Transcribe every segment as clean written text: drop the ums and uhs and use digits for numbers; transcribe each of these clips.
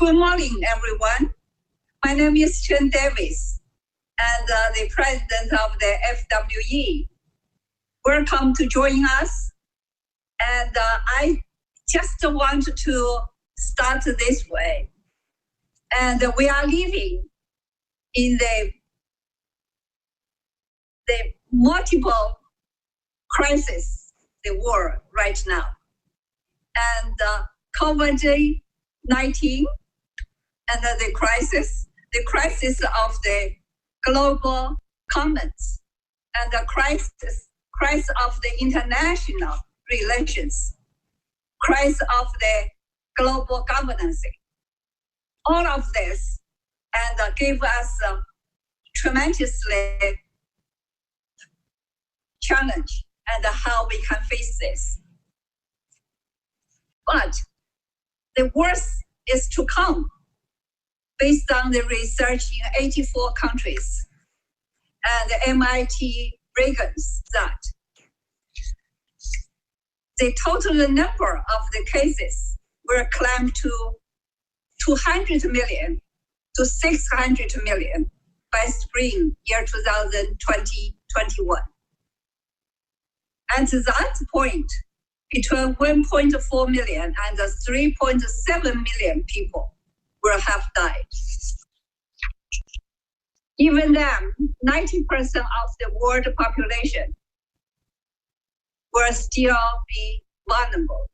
Good morning, everyone. My name is Cheng and the president of the FWE. Welcome to join us. And I just want to start this way. And we are living in the multiple crises the world right now. And COVID-19 and the crisis of the global commons and the crisis of the international relations, crisis of the global governance. All of this and gave us tremendously challenge and how we can face this. But the worst is to come based on the research in 84 countries and the MIT reckons that the total number of the cases will climb to 200 million to 600 million by spring year 2021. At that point, between 1.4 million and 3.7 million people will have died. Even then, 90% of the world population will still be vulnerable.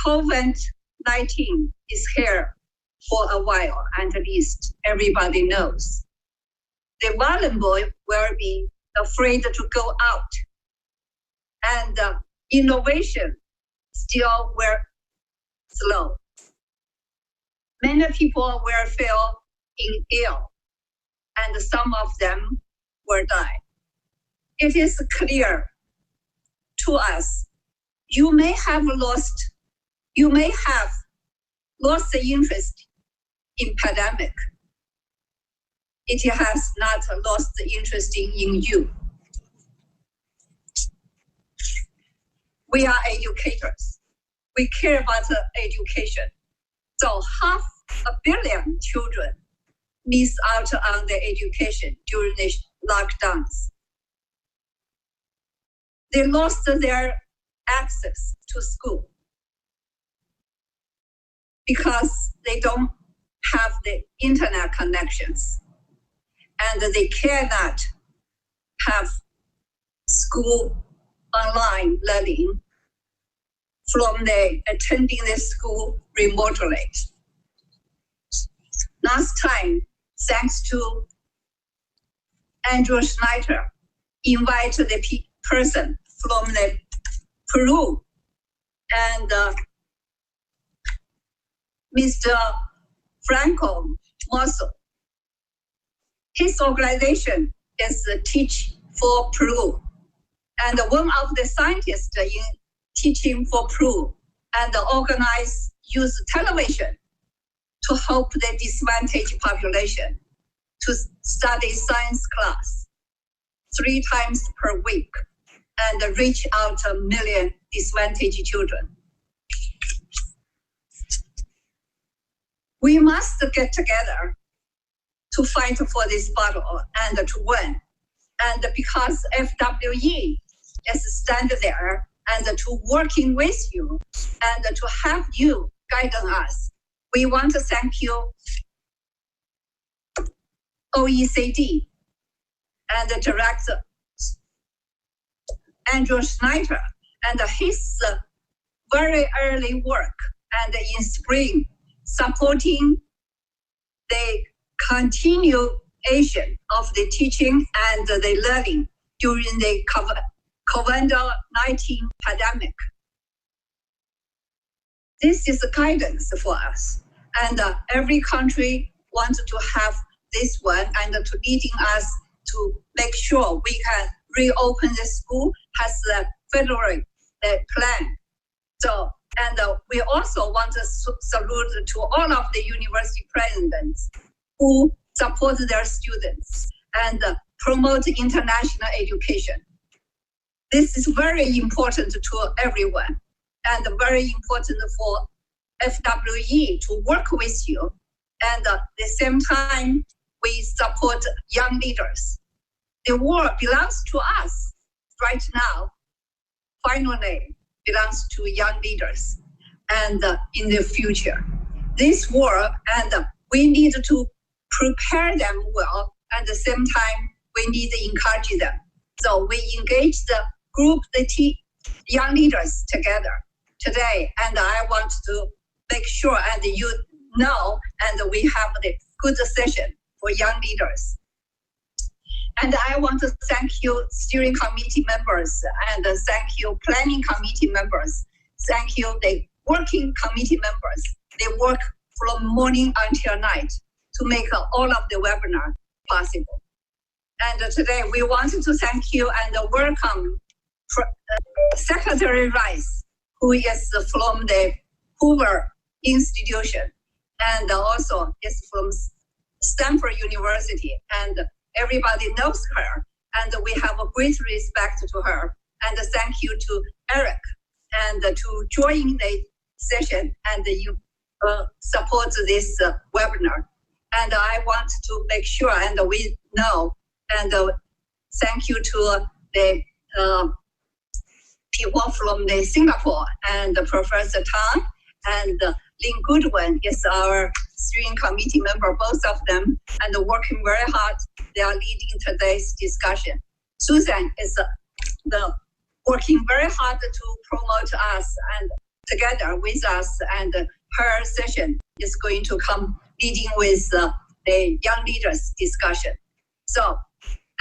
COVID-19 is here for a while, at least everybody knows. The vulnerable will be afraid to go out, and innovation still will slow. Many people will feel ill, and some of them will die. It is clear to us, you may have lost the interest in pandemic. It has not lost the interest in you. We are educators. We care about education. So 500 million children miss out on the education during the lockdowns. They lost their access to school because they don't have the internet connections and they cannot have school online learning from attending the school remotely. Last time, thanks to Andrew Schleicher, invited the person from the Peru and Mr. Franco Mosso. His organization is Teach for Peru. And one of the scientists in Teaching for Peru and use television to help the disadvantaged population to study science class 3 times per week and reach out 1 million disadvantaged children. We must get together to fight for this battle and to win. And because FWE is stand there and to working with you and to have you guiding us, we want to thank you, OECD and the director, Andrew Schleicher, and his very early work and in spring supporting the continuation of the teaching and the learning during the COVID-19 pandemic. This is a guidance for us, and every country wants to have this one and to leading us to make sure we can reopen the school has the federal plan. So, and we also want to salute to all of the university presidents who support their students and promote international education. This is very important to everyone and very important for FWE to work with you. And at the same time, we support young leaders. The war belongs to us right now. Finally, belongs to young leaders and in the future. This war, and we need to prepare them well. At the same time, we need to encourage them. So we engage the group, young leaders together today. And I want to make sure, and you know, and we have the good session for young leaders. And I want to thank you, steering committee members, and thank you, planning committee members. Thank you, the working committee members. They work from morning until night to make all of the webinar possible. And today we wanted to thank you and welcome Secretary Rice, who is from the Hoover Institution and also is from Stanford University. And everybody knows her, and we have a great respect to her. And thank you to Eric and to join the session and you support this webinar. And I want to make sure, and we know, and thank you to the people from the Singapore and Professor Tang and Lynn Goodwin is our steering committee member, both of them, and working very hard. They are leading today's discussion. Susan is working very hard to promote us and together with us, and her session is going to come leading with the young leaders discussion. So,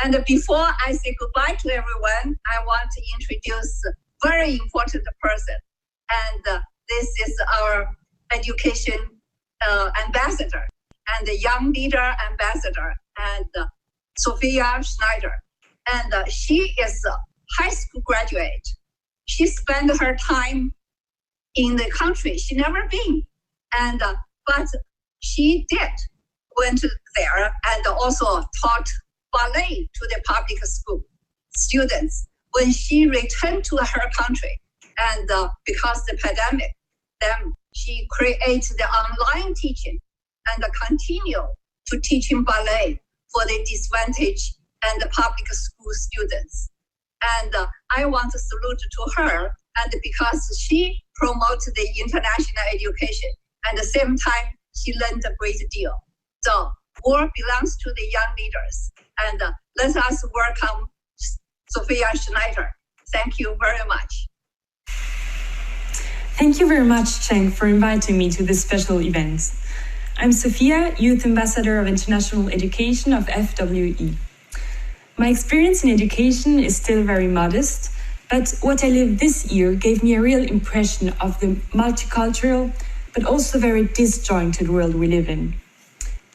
and before I say goodbye to everyone, I want to introduce a very important person. And this is our education ambassador and the young leader ambassador, and Sophia Schleicher. And she is a high school graduate. She spent her time in the country she never been, and but she went there and also taught ballet to the public school students. When she returned to her country, and because the pandemic, then she created the online teaching and continue to teaching ballet for the disadvantaged and the public school students. And I want to salute to her, and because she promotes the international education, and at the same time, she learned a great deal. So war belongs to the young leaders. And let us welcome Sophia Schleicher. Thank you very much. Thank you very much, Cheng, for inviting me to this special event. I'm Sophia, Youth Ambassador of International Education of FWE. My experience in education is still very modest, but what I lived this year gave me a real impression of the multicultural, but also very disjointed world we live in.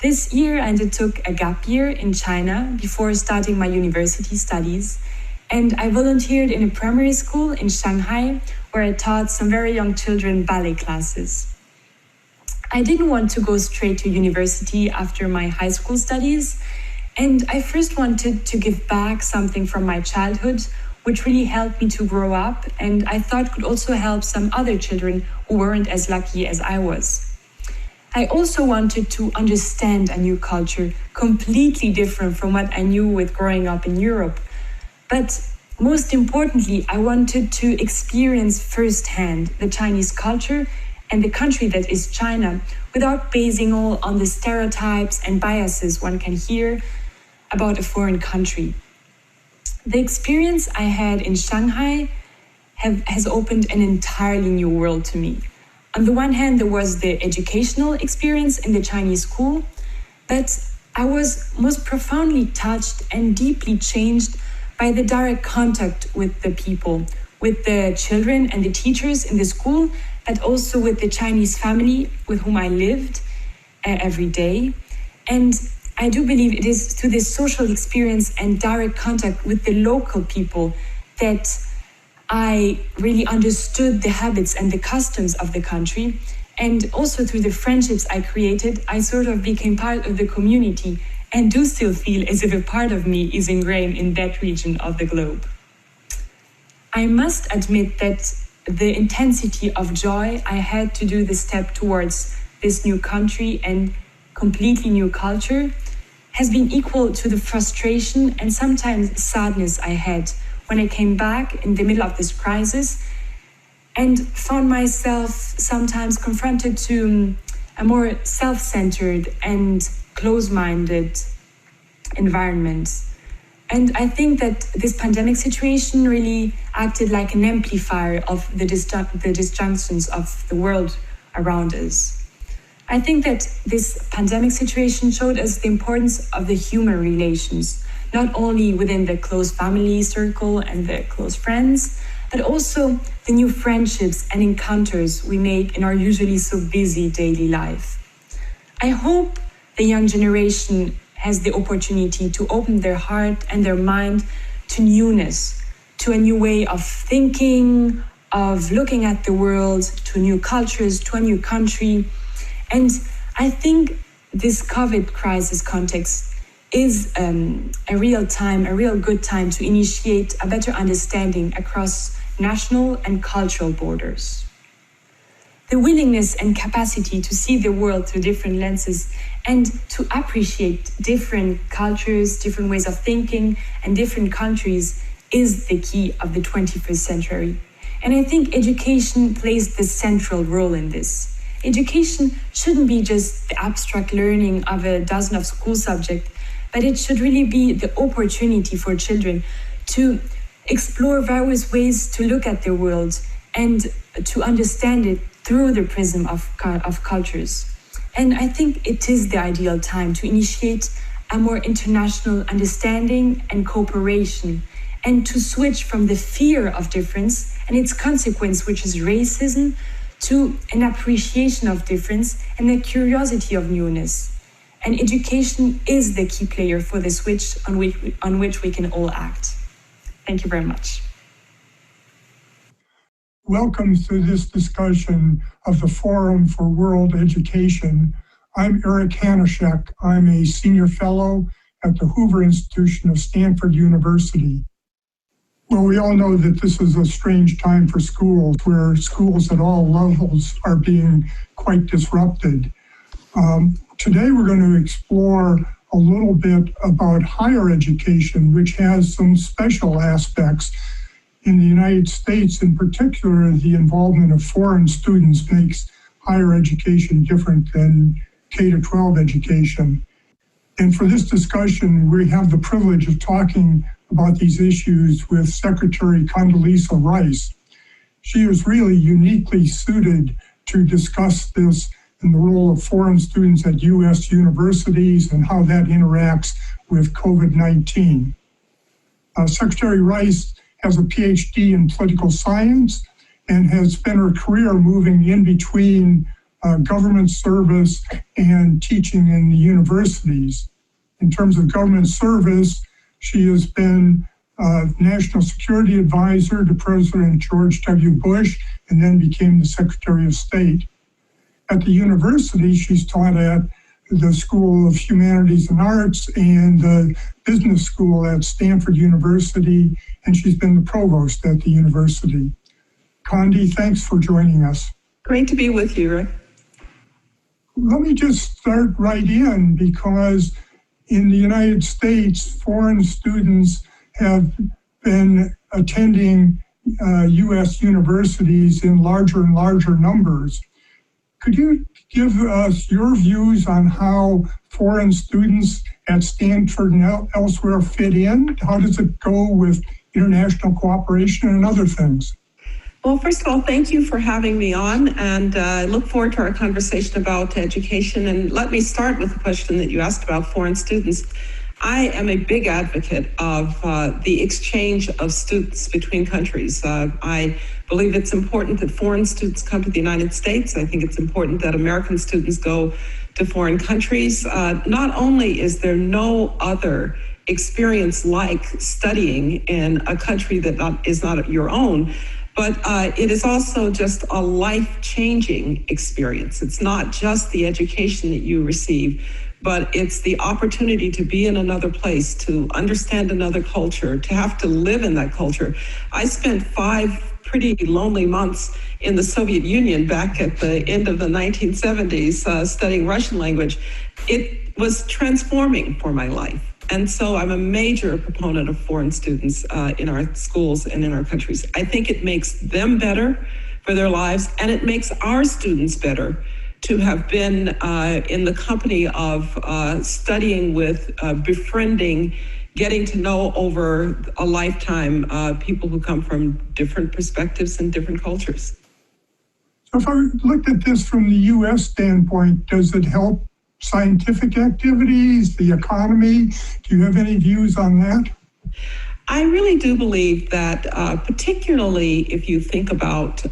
This year, I undertook a gap year in China before starting my university studies, and I volunteered in a primary school in Shanghai, where I taught some very young children ballet classes. I didn't want to go straight to university after my high school studies, and I first wanted to give back something from my childhood, which really helped me to grow up, and I thought could also help some other children who weren't as lucky as I was. I also wanted to understand a new culture, completely different from what I knew with growing up in Europe. But most importantly, I wanted to experience firsthand the Chinese culture and the country that is China, without basing all on the stereotypes and biases one can hear about a foreign country. The experience I had in Shanghai has opened an entirely new world to me. On the one hand, there was the educational experience in the Chinese school, but I was most profoundly touched and deeply changed by the direct contact with the people, with the children and the teachers in the school, but also with the Chinese family with whom I lived every day. And I do believe it is through this social experience and direct contact with the local people that I really understood the habits and the customs of the country. And also through the friendships I created, I sort of became part of the community and do still feel as if a part of me is ingrained in that region of the globe. I must admit that the intensity of joy I had to do the step towards this new country and completely new culture has been equal to the frustration and sometimes sadness I had when I came back in the middle of this crisis and found myself sometimes confronted to a more self-centered and close-minded environment. And I think that this pandemic situation really acted like an amplifier of the disjunctions of the world around us. I think that this pandemic situation showed us the importance of the human relations, not only within the close family circle and the close friends, but also the new friendships and encounters we make in our usually so busy daily life. I hope the young generation has the opportunity to open their heart and their mind to newness, to a new way of thinking, of looking at the world, to new cultures, to a new country. And I think this COVID crisis context is a real good time to initiate a better understanding across national and cultural borders. The willingness and capacity to see the world through different lenses and to appreciate different cultures, different ways of thinking, and different countries is the key of the 21st century. And I think education plays the central role in this. Education shouldn't be just the abstract learning of a dozen of school subjects, but it should really be the opportunity for children to explore various ways to look at the world and to understand it through the prism of cultures. And I think it is the ideal time to initiate a more international understanding and cooperation, and to switch from the fear of difference and its consequence, which is racism, to an appreciation of difference and a curiosity of newness. And education is the key player for the switch on which we can all act. Thank you very much. Welcome to this discussion of the Forum for World Education. I'm Eric Hanashek. I'm a senior fellow at the Hoover Institution of Stanford University. Well, we all know that this is a strange time for schools, where schools at all levels are being quite disrupted. Today, we're going to explore a little bit about higher education, which has some special aspects. In the United States, in particular, the involvement of foreign students makes higher education different than K-12 education. And for this discussion, we have the privilege of talking about these issues with Secretary Condoleezza Rice. She is really uniquely suited to discuss this and the role of foreign students at U.S. universities and how that interacts with COVID-19. Secretary Rice has a PhD in political science and has spent her career moving in between government service and teaching in the universities. In terms of government service, she has been National Security Advisor to President George W. Bush and then became the Secretary of State. At the university, she's taught at the School of Humanities and Arts and the Business School at Stanford University, and she's been the provost at the university. Condi, thanks for joining us. Great to be with you, Rick. Let me just start right in, because in the United States, foreign students have been attending U.S. universities in larger and larger numbers. Could you give us your views on how foreign students at Stanford and elsewhere fit in? How does it go with international cooperation and other things? Well, first of all, thank you for having me on, and I look forward to our conversation about education. And let me start with the question that you asked about foreign students. I am a big advocate of the exchange of students between countries. I believe it's important that foreign students come to the United States. I think it's important that American students go to foreign countries. Not only is there no other experience like studying in a country that is not your own, but it is also just a life-changing experience. It's not just the education that you receive, but it's the opportunity to be in another place, to understand another culture, to have to live in that culture. I spent 5 pretty lonely months in the Soviet Union back at the end of the 1970s, studying Russian language. It was transforming for my life. And so I'm a major proponent of foreign students in our schools and in our countries. I think it makes them better for their lives, and it makes our students better to have been in the company of studying with, befriending, getting to know over a lifetime people who come from different perspectives and different cultures. So if I looked at this from the U.S. standpoint, does it help scientific activities, the economy? Do you have any views on that? I really do believe that, particularly if you think about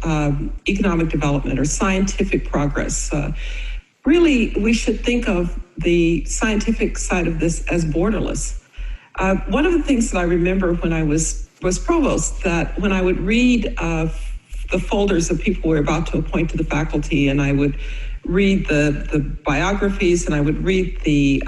economic development or scientific progress, really we should think of the scientific side of this as borderless. One of the things that I remember when I was provost, that when I would read the folders of people we were about to appoint to the faculty, and I would read the biographies, and I would read the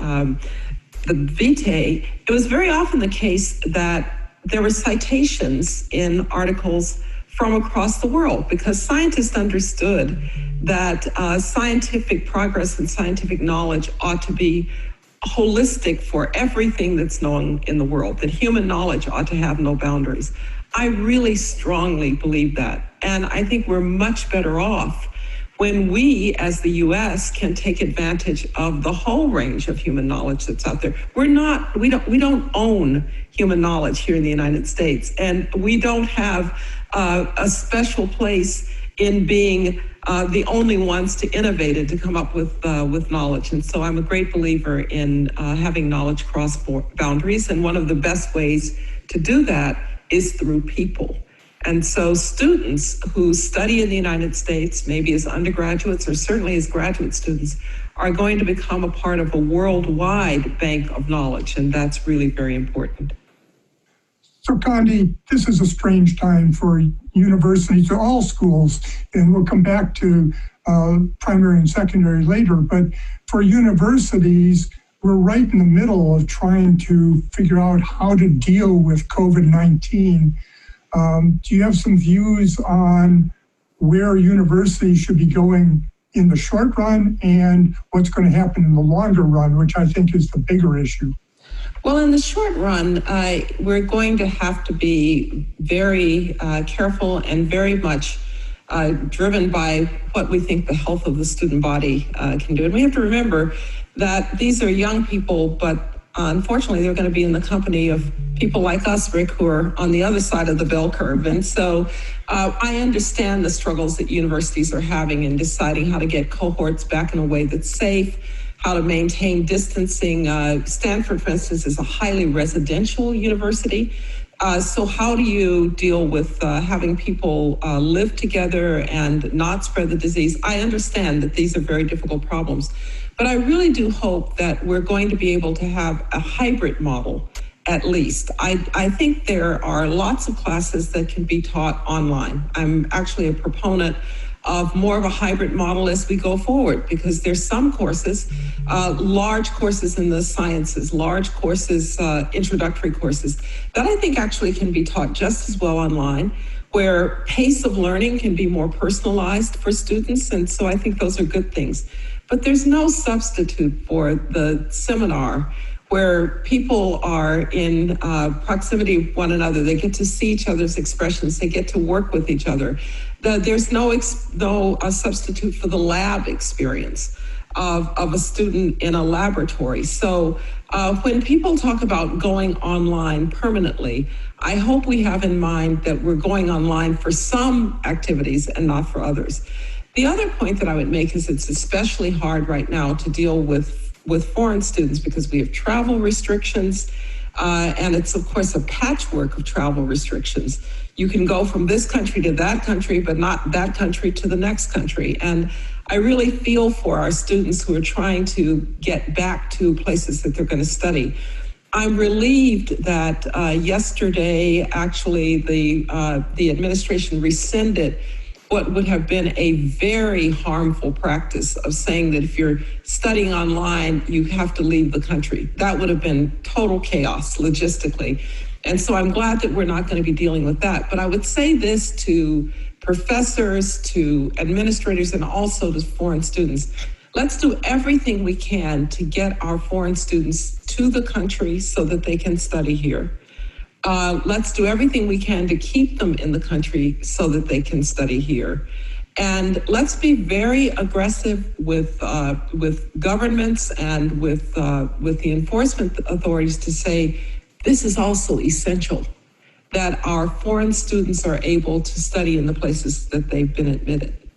vitae, it was very often the case that there were citations in articles from across the world, because scientists understood that scientific progress and scientific knowledge ought to be holistic for everything that's known in the world, that human knowledge ought to have no boundaries. I really strongly believe that. And I think we're much better off when we, as the U.S., can take advantage of the whole range of human knowledge that's out there. We don't own human knowledge here in the United States, and we don't have a special place in being the only ones to innovate and to come up with knowledge. And so I'm a great believer in having knowledge cross boundaries, and one of the best ways to do that is through people. And so students who study in the United States, maybe as undergraduates or certainly as graduate students, are going to become a part of a worldwide bank of knowledge, and that's really very important. So Condi, this is a strange time for universities or all schools, and we'll come back to primary and secondary later, but for universities, we're right in the middle of trying to figure out how to deal with COVID-19. Do you have some views on where universities should be going in the short run and what's going to happen in the longer run, which I think is the bigger issue? Well, in the short run, we're going to have to be very careful and very much driven by what we think the health of the student body can do. And we have to remember that these are young people, but unfortunately, they're going to be in the company of people like us, Rick, who are on the other side of the bell curve. And so I understand the struggles that universities are having in deciding how to get cohorts back in a way that's safe, how to maintain distancing. Stanford, for instance, is a highly residential university. So how do you deal with having people live together and not spread the disease? I understand that these are very difficult problems, but I really do hope that we're going to be able to have a hybrid model, at least. I think there are lots of classes that can be taught online. I'm actually a proponent of more of a hybrid model as we go forward, because there's some courses, large courses in the sciences, large courses, introductory courses, that I think actually can be taught just as well online, where pace of learning can be more personalized for students. And so I think those are good things. But there's no substitute for the seminar where people are in proximity with one another. They get to see each other's expressions. They get to work with each other. There's no substitute for the lab experience of a student in a laboratory. So when people talk about going online permanently, I hope we have in mind that we're going online for some activities and not for others. The other point that I would make is it's especially hard right now to deal with foreign students because we have travel restrictions, and it's, of course, a patchwork of travel restrictions. You can go from this country to that country, but not that country to the next country. And I really feel for our students who are trying to get back to places that they're going to study. I'm relieved that yesterday, actually, the administration rescinded what would have been a very harmful practice of saying that if you're studying online, you have to leave the country. That would have been total chaos logistically. And so I'm glad that we're not going to be dealing with that. But I would say this to professors, to administrators, and also to foreign students. Let's do everything we can to get our foreign students to the country so that they can study here. Let's do everything we can to keep them in the country so that they can study here. And let's be very aggressive with governments and with the enforcement authorities to say, this is also essential, that our foreign students are able to study in the places that they've been admitted.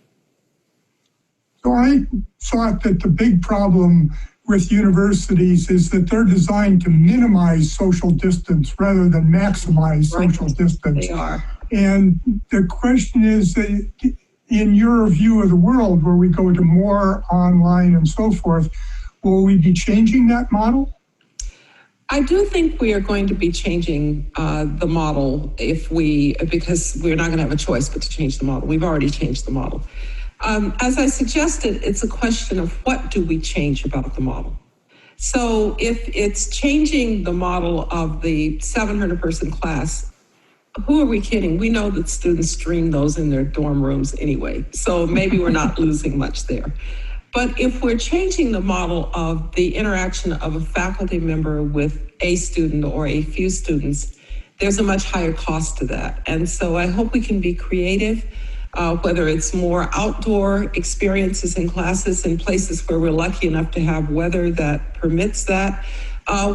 So I thought that the big problem with universities is that they're designed to minimize social distance rather than maximize social distance. They are. And the question is, in your view of the world, where we go to more online and so forth, will we be changing that model? I do think we are going to be changing the model because we're not going to have a choice but to change the model. We've already changed the model. As I suggested, it's a question of what do we change about the model. So if it's changing the model of the 700-person class, who are we kidding? We know that students stream those in their dorm rooms anyway, so maybe we're not losing much there. But if we're changing the model of the interaction of a faculty member with a student or a few students, there's a much higher cost to that. And so I hope we can be creative, whether it's more outdoor experiences in classes in places where we're lucky enough to have weather that permits that,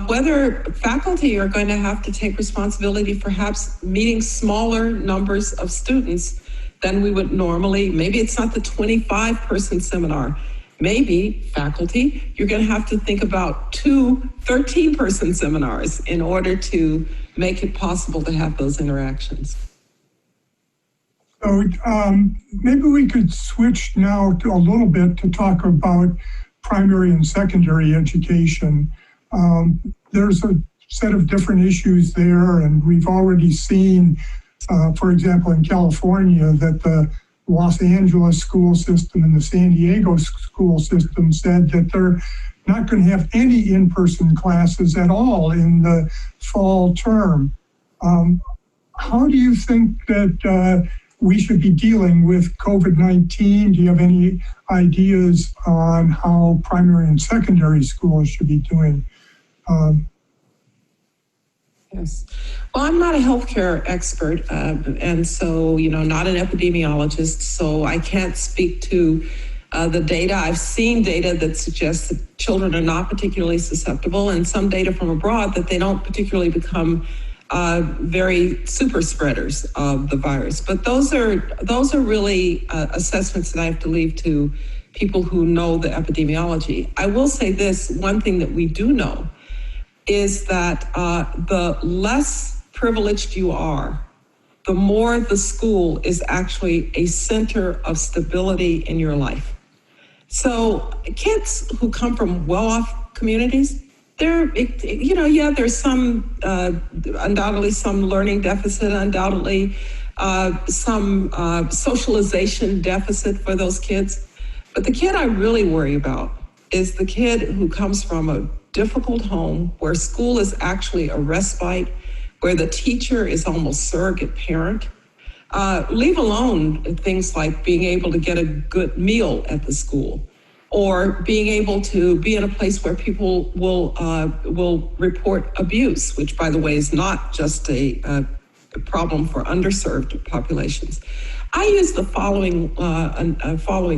whether faculty are going to have to take responsibility for perhaps meeting smaller numbers of students than we would normally. Maybe it's not the 25-person seminar. Maybe, faculty, you're going to have to think about 2 13-person seminars in order to make it possible to have those interactions. So maybe we could switch now to a little bit to talk about primary and secondary education. There's a set of different issues there, and we've already seen, for example, in California, that the Los Angeles school system and the San Diego school system said that they're not going to have any in-person classes at all in the fall term. How do you think that we should be dealing with COVID-19? Do you have any ideas on how primary and secondary schools should be doing? Yes. Well, I'm not a healthcare expert, and so, not an epidemiologist, so I can't speak to the data. I've seen data that suggests that children are not particularly susceptible, and some data from abroad that they don't particularly become very super spreaders of the virus. But those are really assessments that I have to leave to people who know the epidemiology. I will say this, one thing that we do know is that the less privileged you are, the more the school is actually a center of stability in your life. So kids who come from well-off communities, there's some, undoubtedly some learning deficit, undoubtedly some socialization deficit for those kids. But the kid I really worry about is the kid who comes from a difficult home where school is actually a respite, where the teacher is almost surrogate parent. Leave alone things like being able to get a good meal at the school, or being able to be in a place where people will report abuse, which, by the way, is not just a problem for underserved populations. I use the following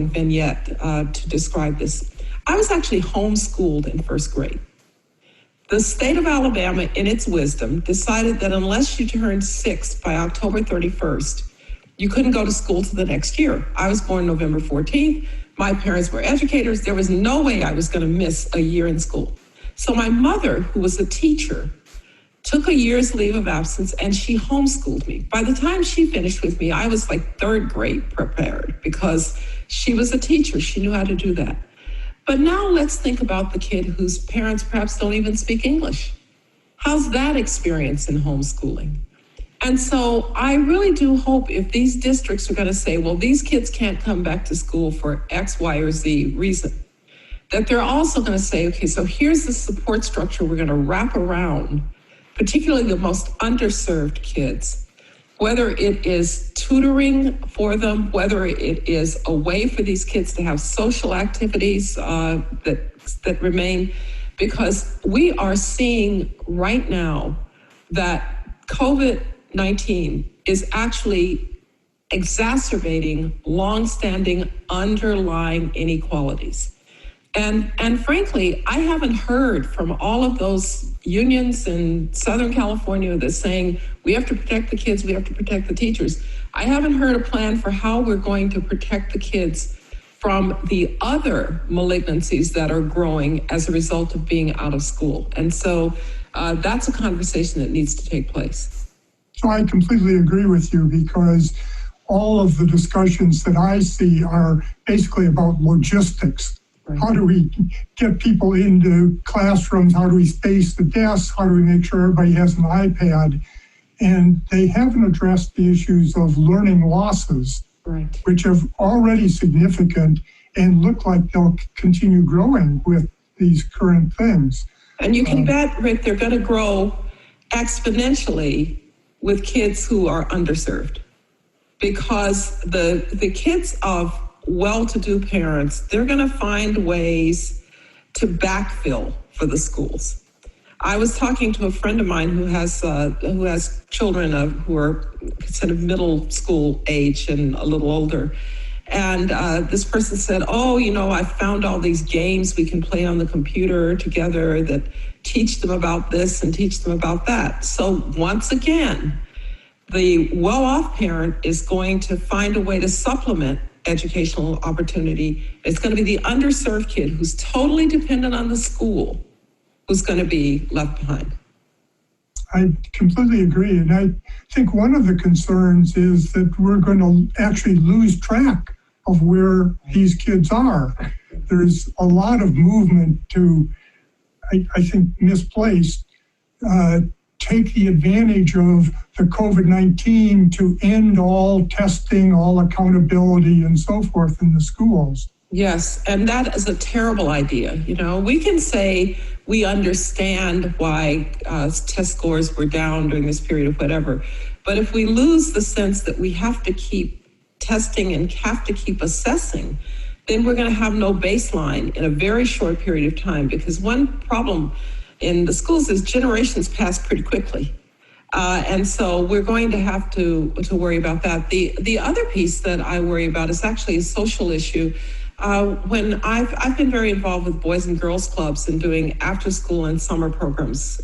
vignette to describe this. I was actually homeschooled in first grade. The state of Alabama, in its wisdom, decided that unless you turned 6 by October 31st, you couldn't go to school to the next year. I was born November 14th. My parents were educators. There was no way I was going to miss a year in school. So my mother, who was a teacher, took a year's leave of absence and she homeschooled me. By the time she finished with me, I was like 3rd grade prepared because she was a teacher. She knew how to do that. But now let's think about the kid whose parents perhaps don't even speak English. How's that experience in homeschooling? And so I really do hope if these districts are going to say, well, these kids can't come back to school for X, Y, or Z reason, that they're also going to say, okay, so here's the support structure we're going to wrap around particularly the most underserved kids, whether it is tutoring for them, whether it is a way for these kids to have social activities that remain, because we are seeing right now that COVID-19 is actually exacerbating longstanding underlying inequalities. And frankly, I haven't heard from all of those unions in Southern California that's saying, we have to protect the kids, we have to protect the teachers. I haven't heard a plan for how we're going to protect the kids from the other malignancies that are growing as a result of being out of school. And so that's a conversation that needs to take place. So I completely agree with you, because all of the discussions that I see are basically about logistics. Right. How do we get people into classrooms? How do we space the desks? How do we make sure everybody has an iPad? And they haven't addressed the issues of learning losses, right, which are already significant and look like they'll continue growing with these current things. And you can bet, Rick, they're going to grow exponentially with kids who are underserved, because the kids of well-to-do parents, they're going to find ways to backfill for the schools. I was talking to a friend of mine who has children who are sort of middle school age and a little older. And this person said, I found all these games we can play on the computer together that teach them about this and teach them about that. So once again, the well-off parent is going to find a way to supplement educational opportunity. It's going to be the underserved kid who's totally dependent on the school who's going to be left behind. I completely agree. And I think one of the concerns is that we're going to actually lose track of where these kids are. There's a lot of movement to, I think, misplaced, take the advantage of the COVID-19 to end all testing, all accountability, and so forth in the schools. Yes, and that is a terrible idea. We can say we understand why test scores were down during this period of whatever, but if we lose the sense that we have to keep testing and have to keep assessing, then we're going to have no baseline in a very short period of time, because one problem in the schools is generations pass pretty quickly. And so we're going to have to worry about that. The other piece that I worry about is actually a social issue. When I've been very involved with Boys and Girls Clubs and doing after school and summer programs.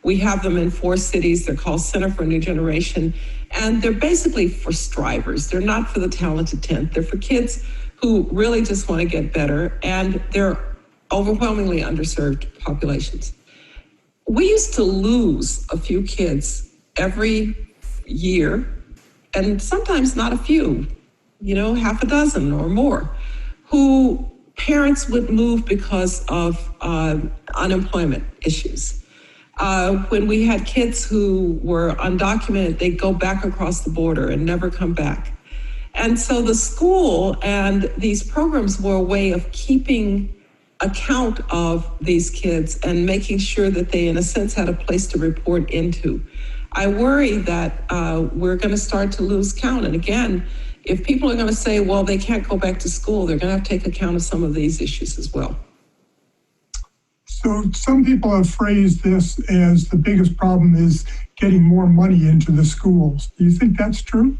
We have them in 4 cities. They're called Center for a New Generation. And they're basically for strivers. They're not for the talented 10th. They're for kids who really just want to get better. And they're overwhelmingly underserved populations. We used to lose a few kids every year, and sometimes not a few, half a dozen or more, who parents would move because of unemployment issues. When we had kids who were undocumented, they'd go back across the border and never come back. And so the school and these programs were a way of keeping account of these kids and making sure that they, in a sense, had a place to report into. I worry that we're going to start to lose count. And again, if people are going to say, well, they can't go back to school, they're going to have to take account of some of these issues as well. So some people have phrased this as the biggest problem is getting more money into the schools. Do you think that's true?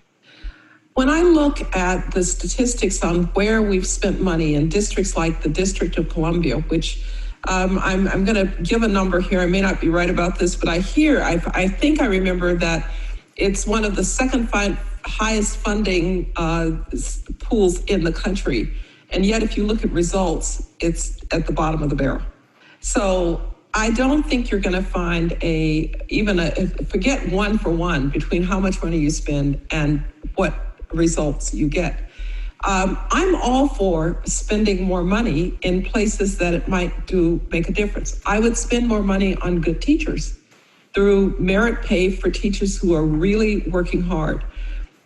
When I look at the statistics on where we've spent money in districts like the District of Columbia, which I'm going to give a number here. I may not be right about this, but I think I remember that it's one of the second highest funding pools in the country. And yet, if you look at results, it's at the bottom of the barrel. So I don't think you're going to find forget one for one between how much money you spend and what results you get. I'm all for spending more money in places that it might make a difference. I would spend more money on good teachers through merit pay for teachers who are really working hard.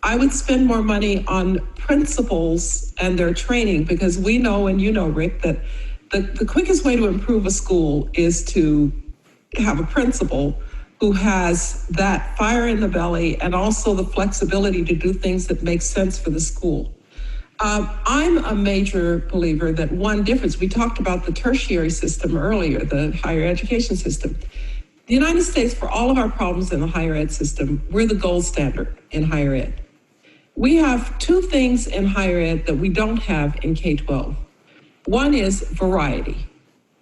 I would spend more money on principals and their training, because we know, and you know, Rick, that the quickest way to improve a school is to have a principal who has that fire in the belly and also the flexibility to do things that make sense for the school. I'm a major believer that one difference, we talked about the tertiary system earlier, the higher education system. The United States, for all of our problems in the higher ed system, we're the gold standard in higher ed. We have two things in higher ed that we don't have in K-12. One is variety.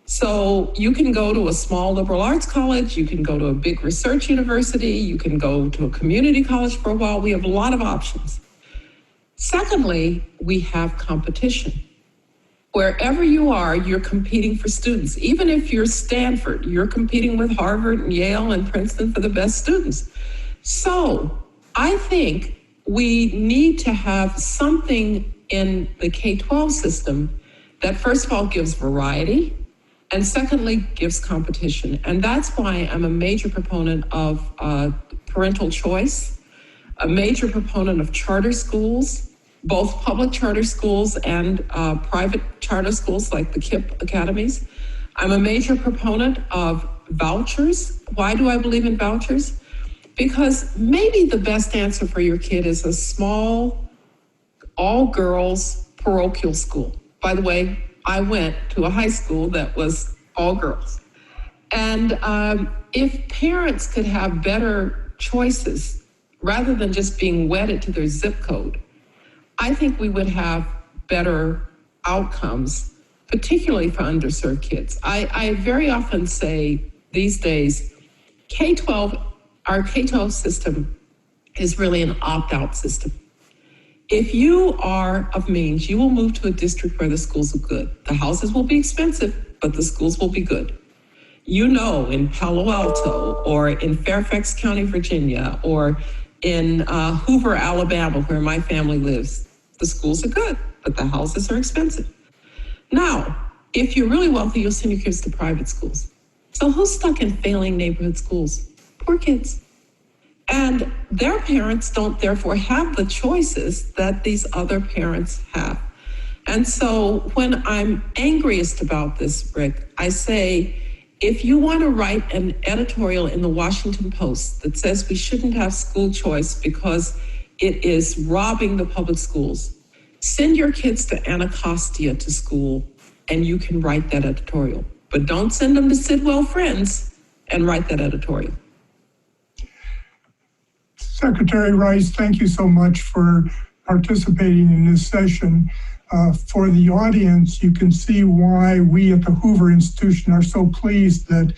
So you can go to a small liberal arts college, you can go to a big research university, you can go to a community college for a while. We have a lot of options. Secondly, we have competition. Wherever you are, you're competing for students. Even if you're Stanford, you're competing with Harvard and Yale and Princeton for the best students. So I think we need to have something in the K-12 system that first of all gives variety, and secondly, gives competition. And that's why I'm a major proponent of parental choice, a major proponent of charter schools, both public charter schools and private charter schools like the KIPP academies. I'm a major proponent of vouchers. Why do I believe in vouchers? Because maybe the best answer for your kid is a small, all-girls parochial school. By the way, I went to a high school that was all girls. And if parents could have better choices rather than just being wedded to their zip code, I think we would have better outcomes, particularly for underserved kids. I very often say these days, K-12, our K-12 system is really an opt-out system. If you are of means, you will move to a district where the schools are good. The houses will be expensive, but the schools will be good. You know, in Palo Alto or in Fairfax County, Virginia, or in Hoover, Alabama, where my family lives, the schools are good, but the houses are expensive. Now, if you're really wealthy, you'll send your kids to private schools. So who's stuck in failing neighborhood schools? Poor kids. And their parents don't therefore have the choices that these other parents have. And so when I'm angriest about this, Rick, I say, if you want to write an editorial in the Washington Post that says we shouldn't have school choice because it is robbing the public schools, send your kids to Anacostia to school and you can write that editorial. But don't send them to Sidwell Friends and write that editorial. Secretary Rice, thank you so much for participating in this session. For the audience, you can see why we at the Hoover Institution are so pleased that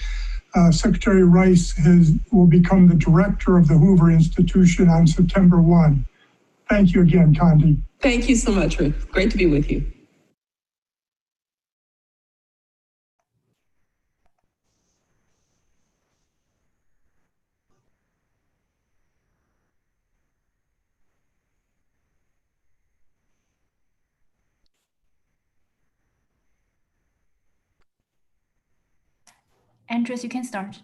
Secretary Rice will become the director of the Hoover Institution on September 1. Thank you again, Condi. Thank you so much, Rick. Great to be with you. Andres, you can start.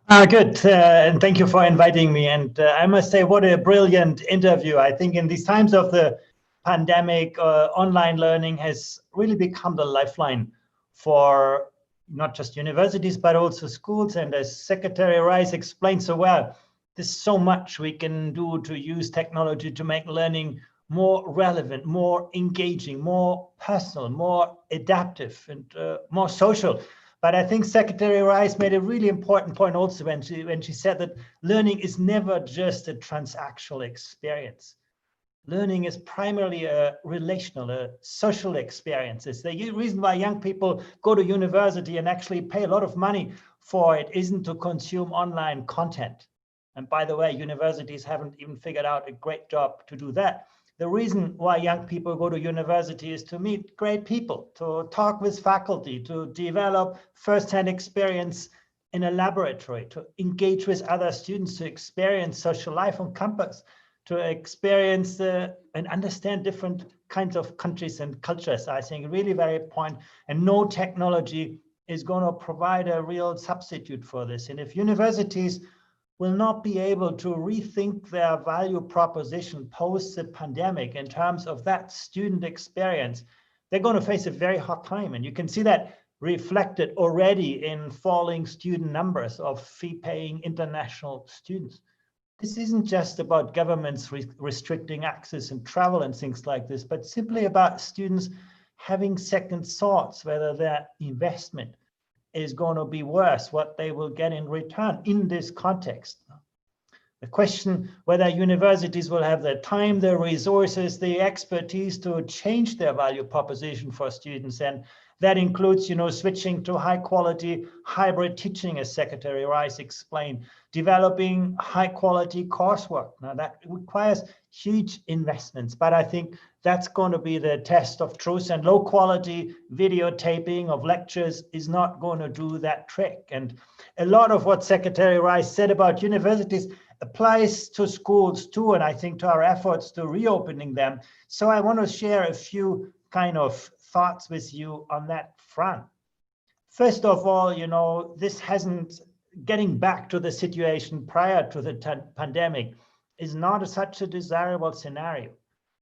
Good, and thank you for inviting me. And I must say, what a brilliant interview. I think in these times of the pandemic, online learning has really become the lifeline for not just universities, but also schools. And as Secretary Rice explained so well, there's so much we can do to use technology to make learning more relevant, more engaging, more personal, more adaptive, and more social. But I think Secretary Rice made a really important point also when she said that learning is never just a transactional experience. Learning is primarily a relational, a social experience. It's the reason why young people go to university and actually pay a lot of money for it isn't to consume online content. And by the way, universities haven't even figured out a great job to do that. The reason why young people go to university is to meet great people, to talk with faculty, to develop firsthand experience in a laboratory, to engage with other students, to experience social life on campus, to experience and understand different kinds of countries and cultures. I think really very important. And no technology is going to provide a real substitute for this. And if universities will not be able to rethink their value proposition post the pandemic in terms of that student experience, they're going to face a very hard time. And you can see that reflected already in falling student numbers of fee-paying international students. This isn't just about governments restricting access and travel and things like this, but simply about students having second thoughts whether their investment is going to be worth what they will get in return in this context. The question whether universities will have the time, the resources, the expertise to change their value proposition for students. And that includes, switching to high quality hybrid teaching, as Secretary Rice explained, developing high quality coursework. Now that requires huge investments, but I think that's going to be the test of truth, and low quality videotaping of lectures is not going to do that trick. And a lot of what Secretary Rice said about universities applies to schools too, and I think to our efforts to reopening them. So I want to share a few kind of thoughts with you on that front. First of all, this hasn't, getting back to the situation prior to the pandemic is not such a desirable scenario.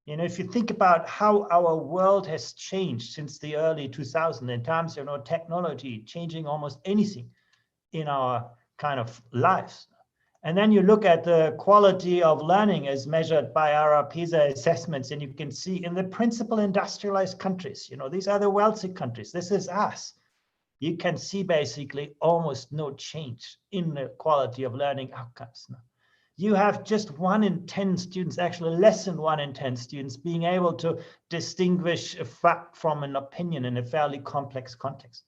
If you think about how our world has changed since the early 2000s in terms of technology, changing almost anything in our kind of lives. And then you look at the quality of learning as measured by our PISA assessments, and you can see in the principal industrialized countries, these are the wealthy countries, this is us. You can see basically almost no change in the quality of learning outcomes. You have just 1 in 10 students, actually less than 1 in 10 students, being able to distinguish a fact from an opinion in a fairly complex context.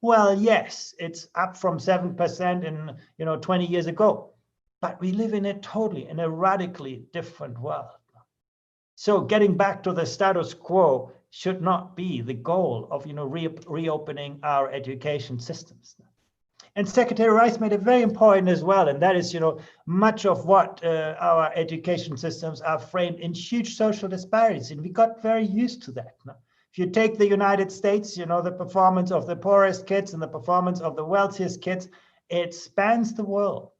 Well, yes, it's up from 7% in 20 years ago. But we live in a radically different world. So getting back to the status quo should not be the goal of reopening our education systems. And Secretary Rice made it very important as well, and that is much of what our education systems are framed in huge social disparities, and we got very used to that. If you take the United States, the performance of the poorest kids and the performance of the wealthiest kids, it spans the world.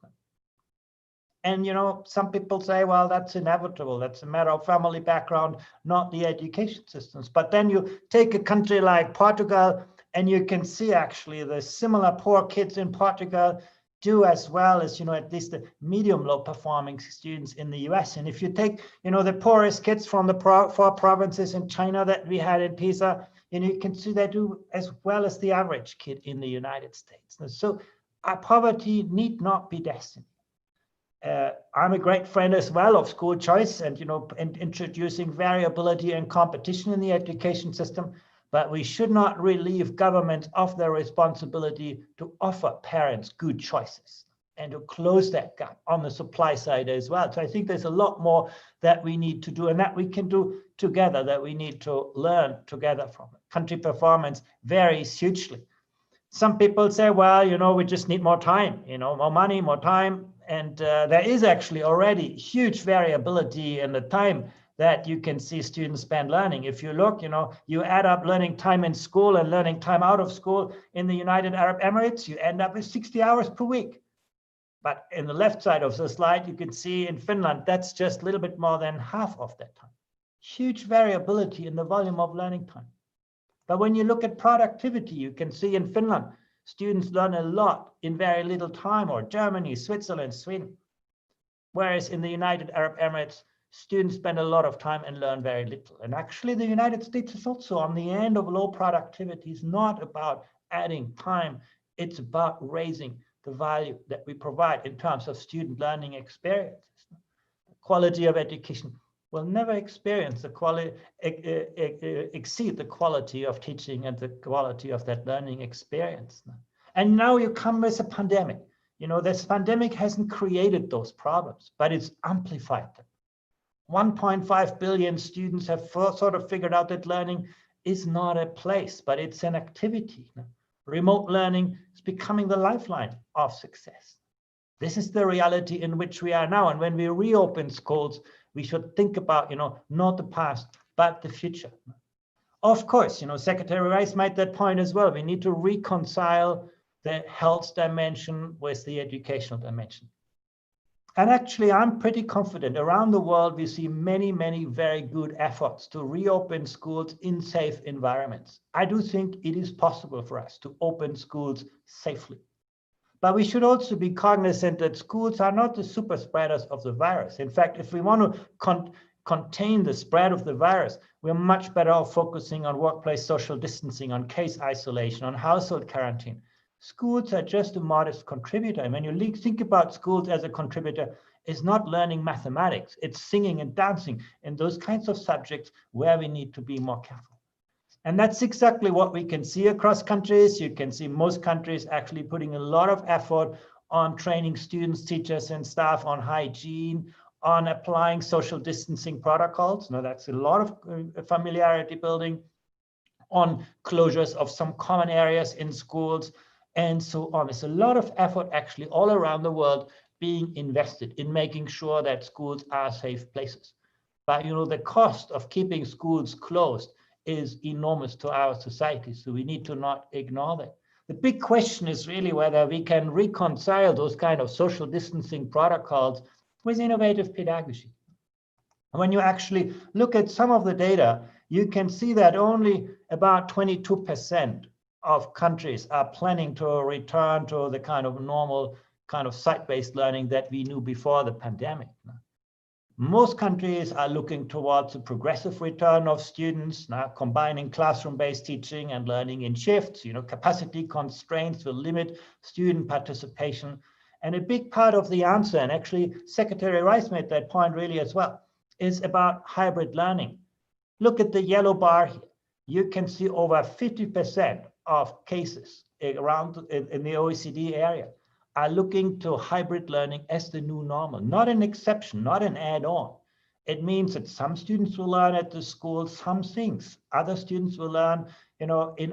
And, some people say, well, that's inevitable. That's a matter of family background, not the education systems. But then you take a country like Portugal, and you can see actually the similar poor kids in Portugal do as well as, at least the medium low performing students in the US. And if you take, the poorest kids from the 4 provinces in China that we had in PISA, you can see they do as well as the average kid in the United States. So our poverty need not be destiny. I'm a great friend as well of school choice and, and introducing variability and competition in the education system, but we should not relieve governments of their responsibility to offer parents good choices and to close that gap on the supply side as well. So I think there's a lot more that we need to do and that we can do together, that we need to learn together from it. Country performance varies hugely. Some people say, well, we just need more time, more money, more time. And there is actually already huge variability in the time that you can see students spend learning. If you look, you add up learning time in school and learning time out of school in the United Arab Emirates, you end up with 60 hours per week. But in the left side of the slide, you can see in Finland, that's just a little bit more than half of that time. Huge variability in the volume of learning time. But when you look at productivity, you can see in Finland, students learn a lot in very little time, or Germany, Switzerland, Sweden. Whereas in the United Arab Emirates, students spend a lot of time and learn very little. And actually the United States is also on the end of low productivity. It's not about adding time. It's about raising the value that we provide in terms of student learning experiences. The quality of education will never experience the quality, exceed the quality of teaching and the quality of that learning experience. And now you come with a pandemic. This pandemic hasn't created those problems, but it's amplified them. 1.5 billion students have sort of figured out that learning is not a place, but it's an activity. Remote learning is becoming the lifeline of success. This is the reality in which we are now. And when we reopen schools, we should think about, not the past, but the future. Of course, Secretary Rice made that point as well. We need to reconcile the health dimension with the educational dimension. And actually, I'm pretty confident around the world, we see many, many very good efforts to reopen schools in safe environments. I do think it is possible for us to open schools safely. But we should also be cognizant that schools are not the super spreaders of the virus. In fact, if we want to contain the spread of the virus, we're much better off focusing on workplace social distancing, on case isolation, on household quarantine. Schools are just a modest contributor. And when you think about schools as a contributor, it's not learning mathematics, it's singing and dancing and those kinds of subjects where we need to be more careful. And that's exactly what we can see across countries. You can see most countries actually putting a lot of effort on training students, teachers, and staff on hygiene, on applying social distancing protocols. Now, that's a lot of familiarity building, on closures of some common areas in schools, and so on. There's a lot of effort actually all around the world being invested in making sure that schools are safe places. But the cost of keeping schools closed is enormous to our society, so we need to not ignore that. The big question is really whether we can reconcile those kind of social distancing protocols with innovative pedagogy. When you actually look at some of the data, you can see that only about 22% of countries are planning to return to the kind of normal kind of site-based learning that we knew before the pandemic. Most countries are looking towards a progressive return of students, now combining classroom-based teaching and learning in shifts. Capacity constraints will limit student participation. And a big part of the answer, and actually Secretary Rice made that point really as well, is about hybrid learning. Look at the yellow bar here. You can see over 50% of cases around in the OECD area are looking to hybrid learning as the new normal, not an exception, not an add-on. It means that some students will learn at the school some things. Other students will learn, in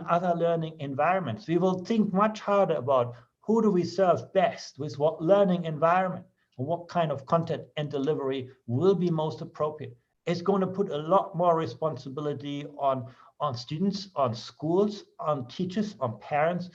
other learning environments. We will think much harder about who do we serve best with what learning environment, and what kind of content and delivery will be most appropriate. It's going to put a lot more responsibility on students, on schools, on teachers, on parents.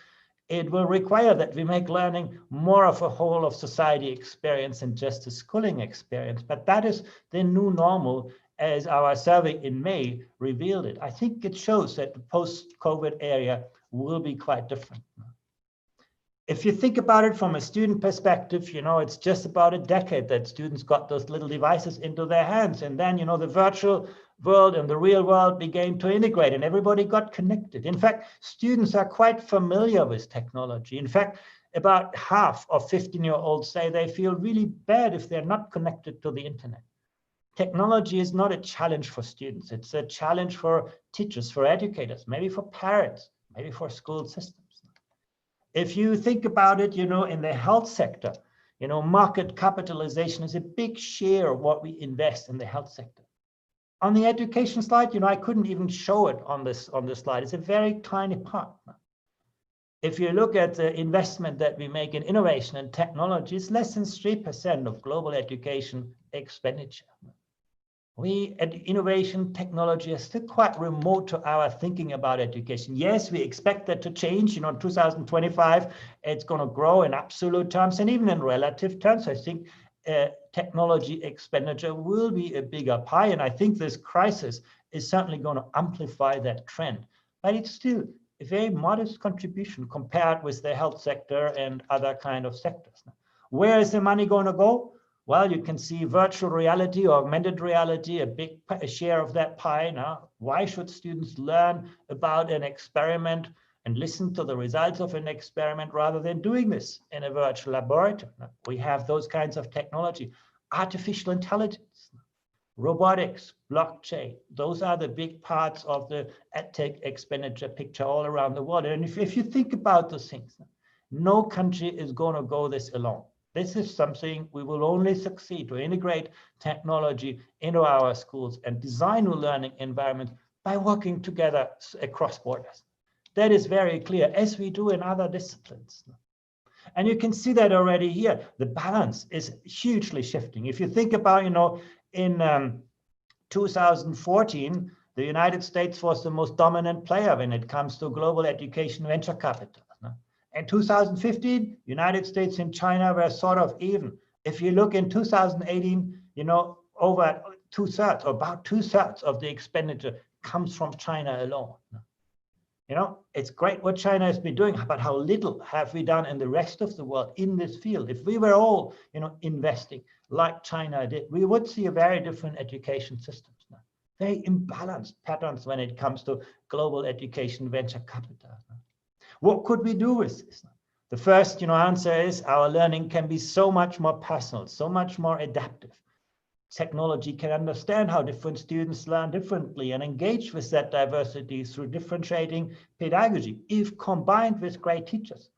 It will require that we make learning more of a whole of society experience than just a schooling experience. But that is the new normal, as our survey in May revealed it. I think it shows that the post-COVID area will be quite different. If you think about it from a student perspective, it's just about a decade that students got those little devices into their hands. And then, the virtual world and the real world began to integrate and everybody got connected. In fact, students are quite familiar with technology. In fact, about half of 15-year-olds say they feel really bad if they're not connected to the internet. Technology is not a challenge for students. It's a challenge for teachers, for educators, maybe for parents, maybe for school systems. If you think about it, in the health sector, market capitalization is a big share of what we invest in the health sector. On the education slide, I couldn't even show it on this slide. It's a very tiny part. If you look at the investment that we make in innovation and technology, it's less than 3% of global education expenditure. We at innovation technology are still quite remote to our thinking about education. Yes, we expect that to change. In 2025, it's going to grow in absolute terms and even in relative terms. I think technology expenditure will be a bigger pie. And I think this crisis is certainly going to amplify that trend. But it's still a very modest contribution compared with the health sector and other kind of sectors. Where is the money going to go? Well, you can see virtual reality, augmented reality, a big share of that pie. Now, why should students learn about an experiment and listen to the results of an experiment rather than doing this in a virtual laboratory? Now, we have those kinds of technology, artificial intelligence, robotics, blockchain. Those are the big parts of the edtech expenditure picture all around the world. And if you think about those things, no country is going to go this alone. This is something we will only succeed to integrate technology into our schools and design new learning environments by working together across borders. That is very clear, as we do in other disciplines. And you can see that already here. The balance is hugely shifting. If you think about, in 2014, the United States was the most dominant player when it comes to global education venture capital. In 2015, United States and China were sort of even. If you look in 2018, over 2/3 or about 2/3 of the expenditure comes from China alone. It's great what China has been doing, but how little have we done in the rest of the world in this field? If we were all, investing like China did, we would see a very different education systems now. Very imbalanced patterns when it comes to global education venture capital. What could we do with this? The first, answer is our learning can be so much more personal, so much more adaptive. Technology can understand how different students learn differently and engage with that diversity through differentiating pedagogy, if combined with great teachers.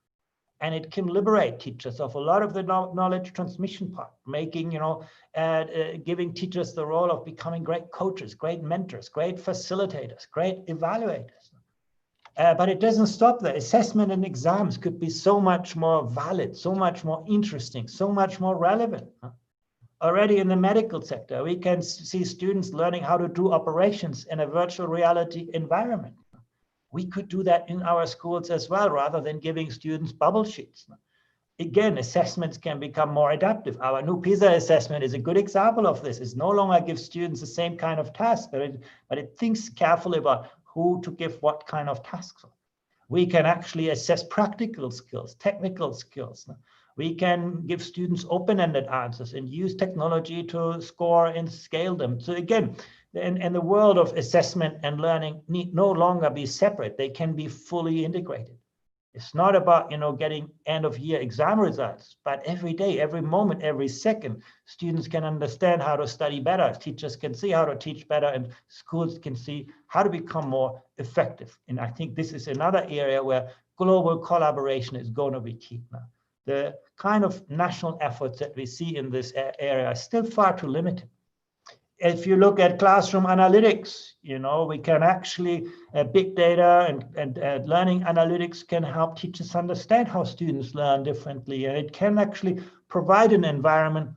And it can liberate teachers of a lot of the knowledge transmission part, making, giving teachers the role of becoming great coaches, great mentors, great facilitators, great evaluators. But it doesn't stop there. Assessment and exams could be so much more valid, so much more interesting, so much more relevant. Already in the medical sector, we can see students learning how to do operations in a virtual reality environment. We could do that in our schools as well, rather than giving students bubble sheets. Again, assessments can become more adaptive. Our new PISA assessment is a good example of this. It no longer gives students the same kind of task, but it thinks carefully about who to give what kind of tasks. We can actually assess practical skills, technical skills. We can give students open-ended answers and use technology to score and scale them. So again, in the world of assessment and learning need no longer be separate. They can be fully integrated. It's not about, getting end of year exam results, but every day, every moment, every second, students can understand how to study better. Teachers can see how to teach better, and schools can see how to become more effective. And I think this is another area where global collaboration is going to be key now. The kind of national efforts that we see in this area are still far too limited. If you look at classroom analytics, we can actually, big data and learning analytics can help teachers understand how students learn differently. And it can actually provide an environment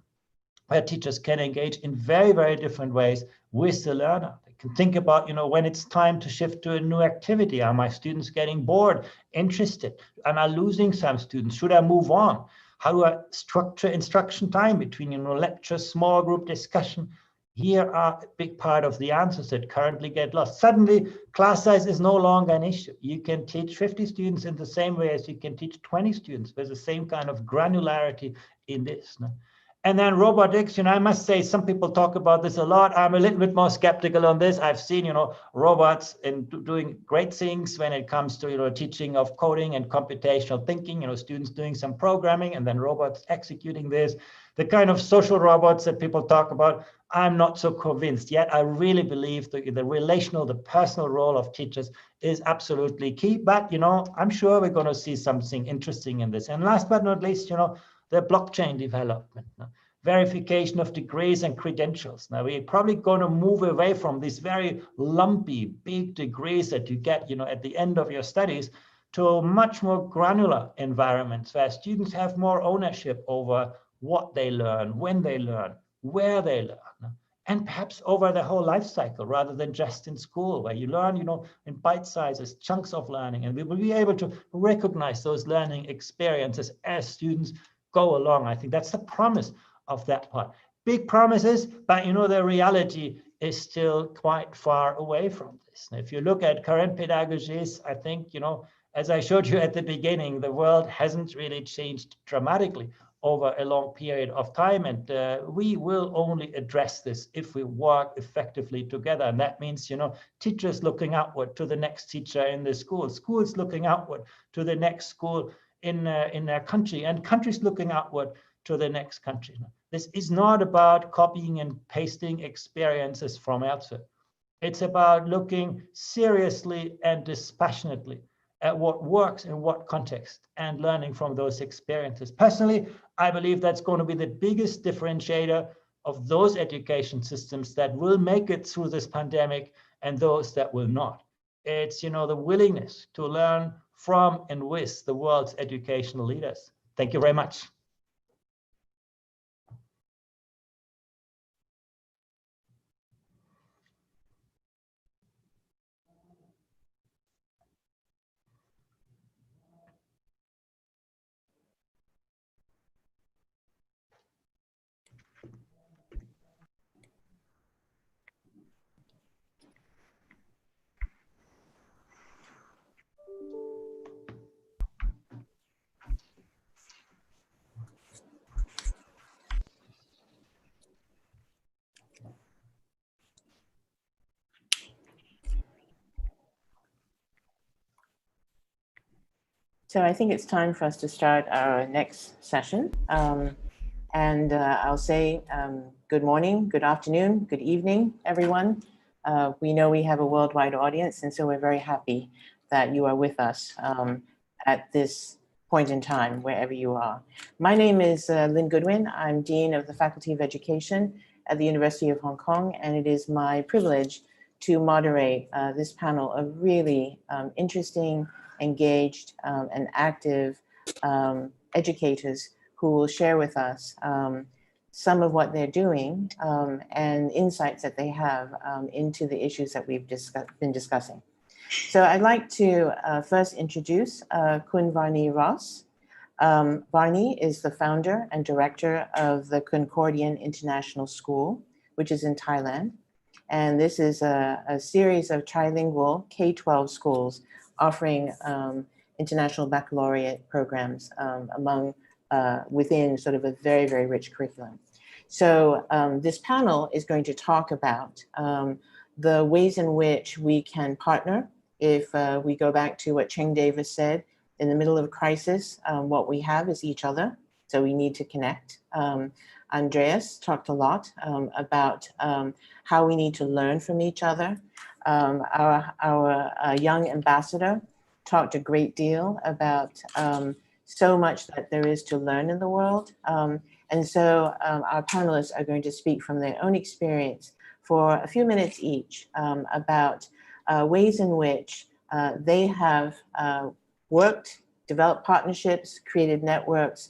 where teachers can engage in very, very different ways with the learner. They can think about, when it's time to shift to a new activity. Are my students getting bored, interested? Am I losing some students? Should I move on? How do I structure instruction time between, lectures, small group discussion? Here are a big part of the answers that currently get lost. Suddenly, class size is no longer an issue. You can teach 50 students in the same way as you can teach 20 students with the same kind of granularity in this. And then robotics, I must say, some people talk about this a lot. I'm a little bit more skeptical on this. I've seen, robots doing great things when it comes to, teaching of coding and computational thinking, students doing some programming and then robots executing this. The kind of social robots that people talk about, I'm not so convinced yet. I really believe the relational, the personal role of teachers is absolutely key. But, I'm sure we're going to see something interesting in this. And last but not least, the blockchain development, verification of degrees and credentials. Now, we're probably going to move away from these very lumpy, big degrees that you get, at the end of your studies, to much more granular environments where students have more ownership over what they learn, when they learn, where they learn, and perhaps over the whole life cycle rather than just in school, where you learn, in bite sizes, chunks of learning, and we will be able to recognize those learning experiences as students go along. I think that's the promise of that part. Big promises, but the reality is still quite far away from this. And if you look at current pedagogies, I think, as I showed you at the beginning, the world hasn't really changed dramatically over a long period of time. And we will only address this if we work effectively together. And that means, teachers looking outward to the next teacher in the school, schools looking outward to the next school in their country, and countries looking outward to the next country. This is not about copying and pasting experiences from elsewhere. It's about looking seriously and dispassionately at what works in what context and learning from those experiences. Personally, I believe that's going to be the biggest differentiator of those education systems that will make it through this pandemic and those that will not. It's, the willingness to learn from and with the world's educational leaders. Thank you very much. So I think it's time for us to start our next session. I'll say good morning, good afternoon, good evening, everyone. We know we have a worldwide audience, and so we're very happy that you are with us at this point in time, wherever you are. My name is Lynn Goodwin. I'm Dean of the Faculty of Education at the University of Hong Kong, and it is my privilege to moderate this panel of really interesting, engaged, and active educators who will share with us some of what they're doing and insights that they have into the issues that we've been discussing. So I'd like to first introduce Kun Varney Ross. Varney is the founder and director of the Concordian International School, which is in Thailand. And this is a series of trilingual K-12 schools offering international baccalaureate programs within sort of a very, very rich curriculum. So this panel is going to talk about the ways in which we can partner. If we go back to what Cheng Davis said, in the middle of a crisis, what we have is each other. So we need to connect. Andreas talked a lot about how we need to learn from each other. Our young ambassador talked a great deal about so much that there is to learn in the world. And so our panelists are going to speak from their own experience for a few minutes each about ways in which they have worked, developed partnerships, created networks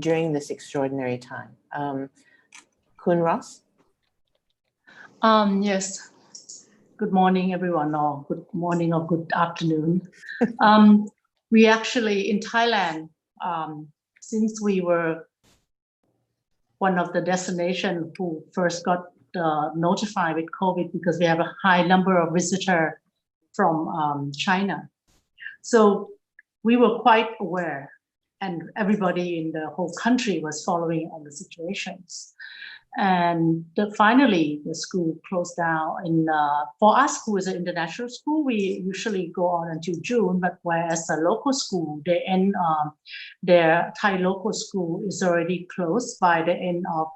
during this extraordinary time. Kun Ross? Yes. Good morning, everyone, or good morning or good afternoon. We actually, in Thailand, since we were one of the destinations who first got notified with COVID, because we have a high number of visitors from China. So we were quite aware, and everybody in the whole country was following on the situations. And finally, the school closed down. And for us, who is an international school, we usually go on until June, but whereas a local school, they end, their Thai local school is already closed by the end of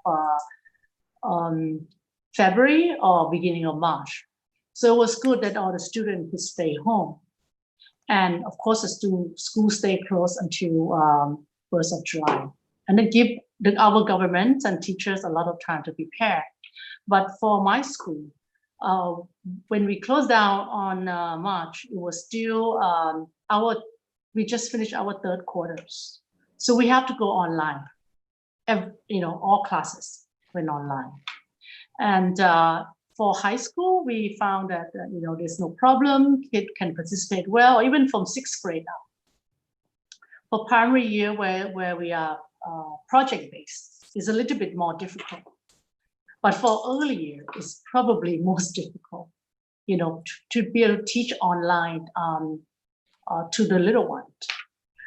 February or beginning of March. So it was good that all the students could stay home. And of course, the school stayed closed until 1st of July. And then give our government and teachers a lot of time to prepare. But for my school, when we closed down on March, it was still we just finished our third quarters. So we have to go online. All classes went online. And for high school, we found that, there's no problem. Kids can participate well, even from 6th grade up. For primary year, where we are project-based, is a little bit more difficult. But for early year, it's probably most difficult, to be able to teach online to the little one.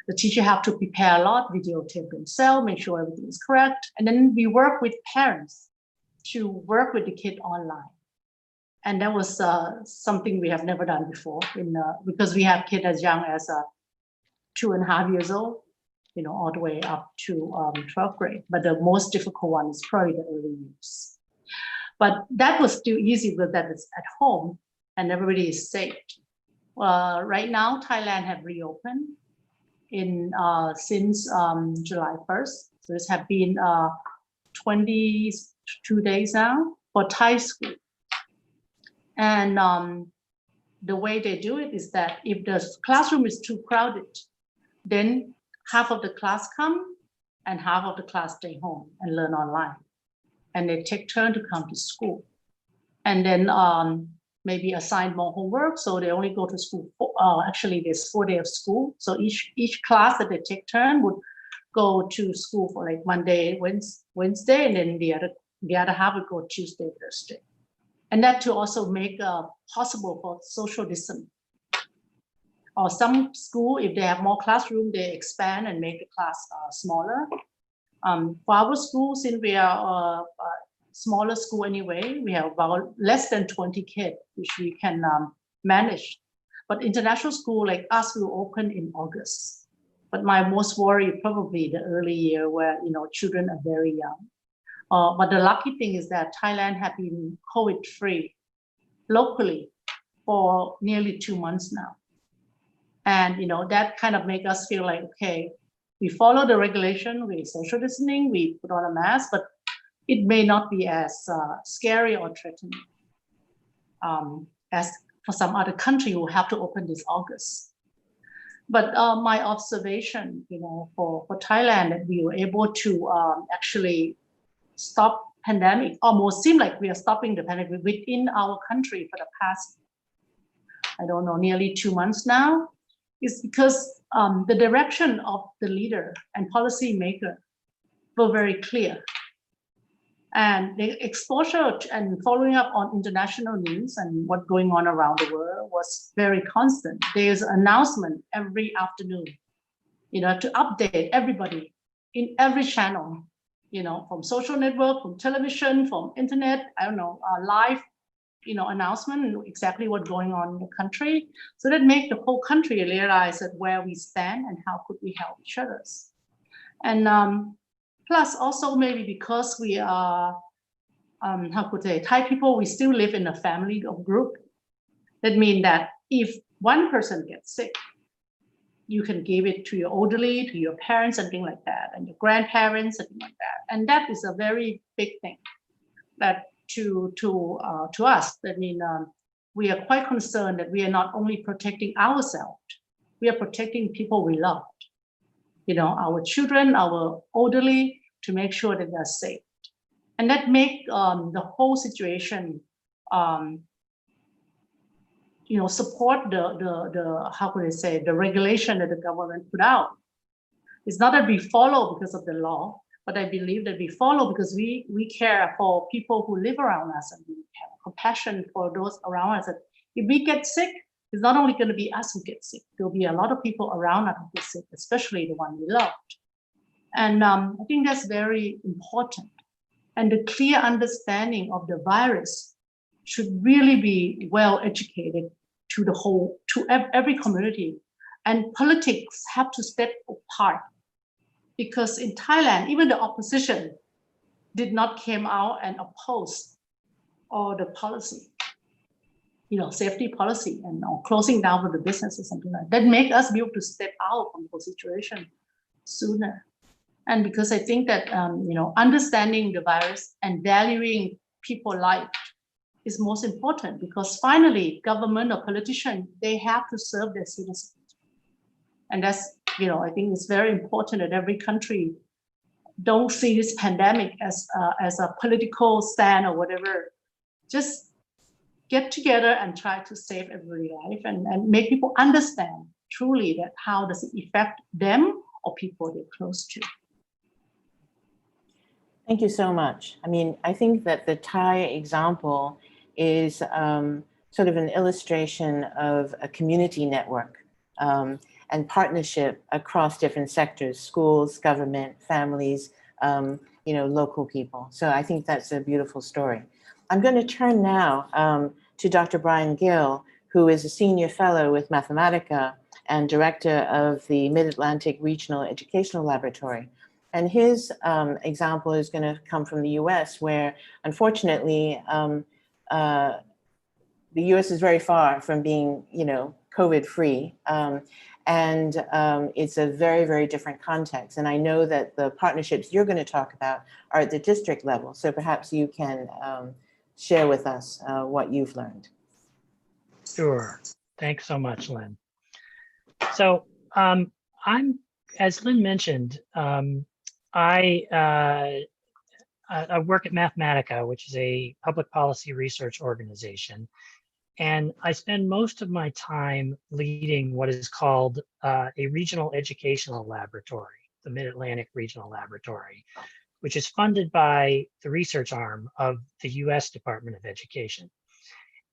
The teacher have to prepare a lot, videotape themselves, make sure everything is correct. And then we work with parents to work with the kid online. And that was something we have never done before, because we have kids as young as 2.5 years old, all the way up to 12th grade. But the most difficult one is probably the early years. But that was still easy because that is at home and everybody is safe. Right now, Thailand have reopened since July 1st. So this have been 22 days now for Thai school. And the way they do it is that if the classroom is too crowded, then half of the class come and half of the class stay home and learn online. And they take turn to come to school. And then maybe assign more homework. So they only go to school. Actually, there's 4 days of school. So each class that they take turn would go to school for like Monday, Wednesday, and then the other half would go Tuesday, Thursday. And that to also make possible for social distancing. Or some school, if they have more classroom, they expand and make the class smaller. For our school, since we are a smaller school anyway, we have about less than 20 kids, which we can manage. But international school like us will open in August. But my most worry probably the early year where, children are very young. But the lucky thing is that Thailand had been COVID-free locally for nearly 2 months now. And, that kind of make us feel like, okay, we follow the regulation, we social distancing, we put on a mask, but it may not be as scary or threatening as for some other country who have to open this August. But my observation, for Thailand, that we were able to actually stop pandemic, almost seem like we are stopping the pandemic within our country for the past, I don't know, nearly 2 months now, is because the direction of the leader and policy maker were very clear. And the exposure and following up on international news and what's going on around the world was very constant. There's an announcement every afternoon, to update everybody in every channel, from social network, from television, from internet, live, announcement and exactly what's going on in the country. So that make the whole country realize that where we stand and how could we help each other. And plus also maybe because we are, Thai people, we still live in a family of group. That means that if one person gets sick, you can give it to your elderly, to your parents, something like that, and your grandparents, something like that. And that is a very big thing that to us. That means we are quite concerned that we are not only protecting ourselves, we are protecting people we love. Our children, our elderly, to make sure that they're safe. And that make the whole situation, support the how could I say, the regulation that the government put out. It's not that we follow because of the law, but I believe that we follow because we care for people who live around us, and we have compassion for those around us. That if we get sick, it's not only going to be us who get sick. There'll be a lot of people around us who get sick, especially the one we loved. And I think that's very important. And the clear understanding of the virus should really be well educated to every community. And politics have to step apart. Because in Thailand, even the opposition did not came out and oppose all the policy, safety policy and closing down of the business or something like that. That make us be able to step out from the situation sooner. And because I think that, understanding the virus and valuing people's life is most important, because finally government or politician, they have to serve their citizens. And that's, I think it's very important that every country don't see this pandemic as a political stand or whatever. Just get together and try to save everybody's life and make people understand truly that how does it affect them or people they're close to. Thank you so much. I mean, I think that the Thai example is sort of an illustration of a community network and partnership across different sectors, schools, government, families, local people. So I think that's a beautiful story. I'm going to turn now to Dr. Brian Gill, who is a senior fellow with Mathematica and director of the Mid-Atlantic Regional Educational Laboratory. And his example is going to come from the US, where unfortunately, the US is very far from being, COVID-free. And it's a very, very different context. And I know that the partnerships you're going to talk about are at the district level. So perhaps you can share with us what you've learned. Sure. Thanks so much, Lynn. So as Lynn mentioned, I work at Mathematica, which is a public policy research organization. And I spend most of my time leading what is called a regional educational laboratory, the Mid-Atlantic Regional Laboratory, which is funded by the research arm of the US Department of Education.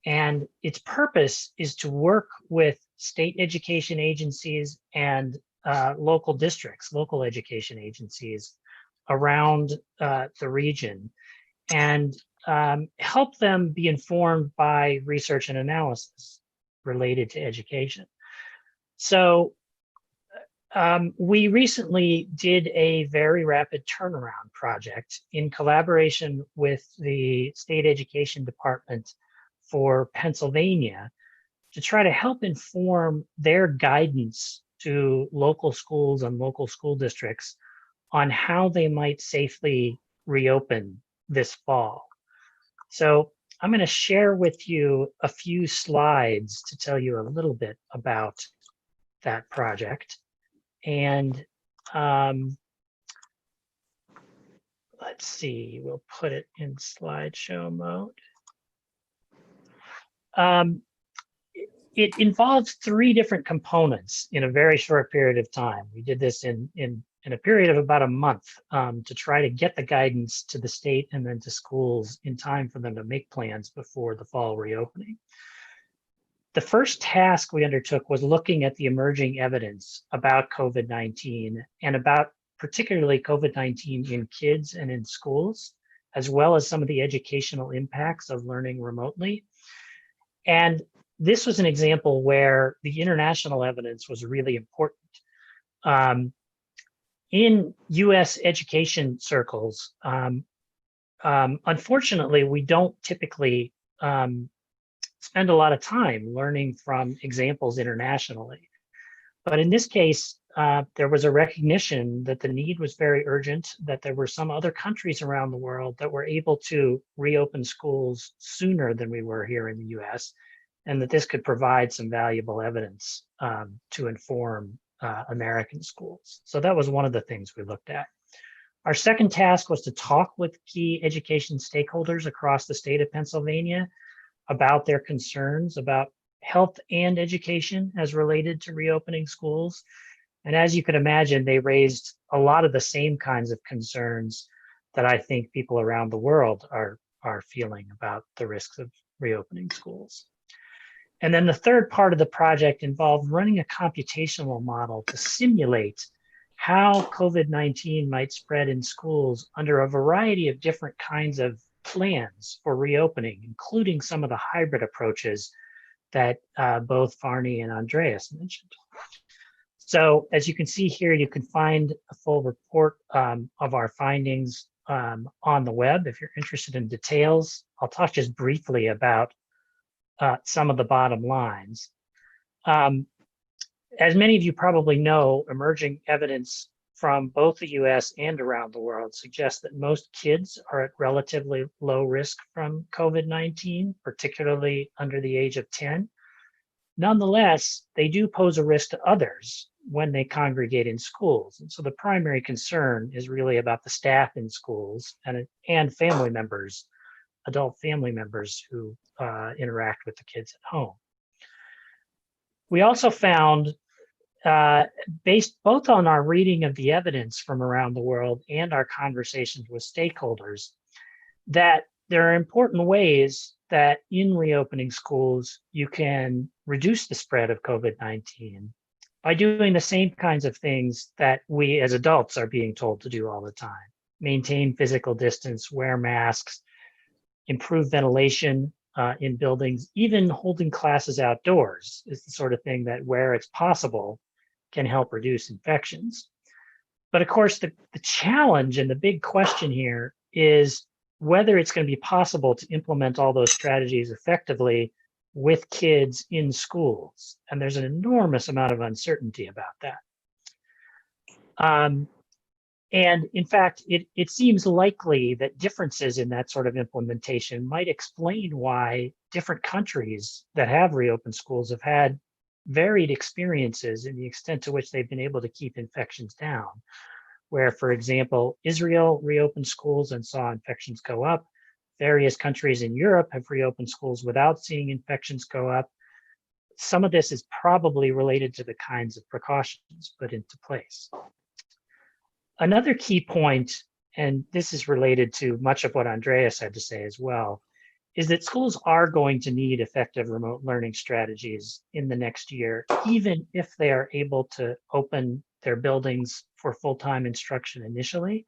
And its purpose is to work with state education agencies and local districts, local education agencies around the region, and help them be informed by research and analysis related to education. So We recently did a very rapid turnaround project in collaboration with the State Education Department for Pennsylvania to try to help inform their guidance to local schools and local school districts on how they might safely reopen this fall. So I'm going to share with you a few slides to tell you a little bit about that project. And let's see, we'll put it in slideshow mode. It involves 3 different components in a very short period of time. We did this in a period of about a month to try to get the guidance to the state and then to schools in time for them to make plans before the fall reopening. The first task we undertook was looking at the emerging evidence about COVID-19 and about particularly COVID-19 in kids and in schools, as well as some of the educational impacts of learning remotely. And this was an example where the international evidence was really important. In US education circles, unfortunately, we don't typically spend a lot of time learning from examples internationally. But in this case, there was a recognition that the need was very urgent, that there were some other countries around the world that were able to reopen schools sooner than we were here in the US, and that this could provide some valuable evidence to inform American schools. So that was one of the things we looked at. Our second task was to talk with key education stakeholders across the state of Pennsylvania about their concerns about health and education as related to reopening schools. And as you can imagine, they raised a lot of the same kinds of concerns that I think people around the world are feeling about the risks of reopening schools. And then the third part of the project involved running a computational model to simulate how COVID-19 might spread in schools under a variety of different kinds of plans for reopening, including some of the hybrid approaches that both Farney and Andreas mentioned. So as you can see here, you can find a full report of our findings on the web if you're interested in details. I'll talk just briefly about some of the bottom lines. As many of you probably know, emerging evidence from both the US and around the world suggests that most kids are at relatively low risk from COVID-19, particularly under the age of 10. Nonetheless, they do pose a risk to others when they congregate in schools. And so the primary concern is really about the staff in schools and family members, adult family members who interact with the kids at home. We also found, based both on our reading of the evidence from around the world and our conversations with stakeholders, that there are important ways that in reopening schools, you can reduce the spread of COVID-19 by doing the same kinds of things that we as adults are being told to do all the time. Maintain physical distance, wear masks, improve ventilation in buildings, even holding classes outdoors is the sort of thing that, where it's possible, can help reduce infections. But of course, the challenge and the big question here is whether it's going to be possible to implement all those strategies effectively with kids in schools. And there's an enormous amount of uncertainty about that. And in fact, it seems likely that differences in that sort of implementation might explain why different countries that have reopened schools have had varied experiences in the extent to which they've been able to keep infections down. Where, for example, Israel reopened schools and saw infections go up. Various countries in Europe have reopened schools without seeing infections go up. Some of this is probably related to the kinds of precautions put into place. Another key point, and this is related to much of what Andreas had to say as well, is that schools are going to need effective remote learning strategies in the next year, even if they are able to open their buildings for full-time instruction initially,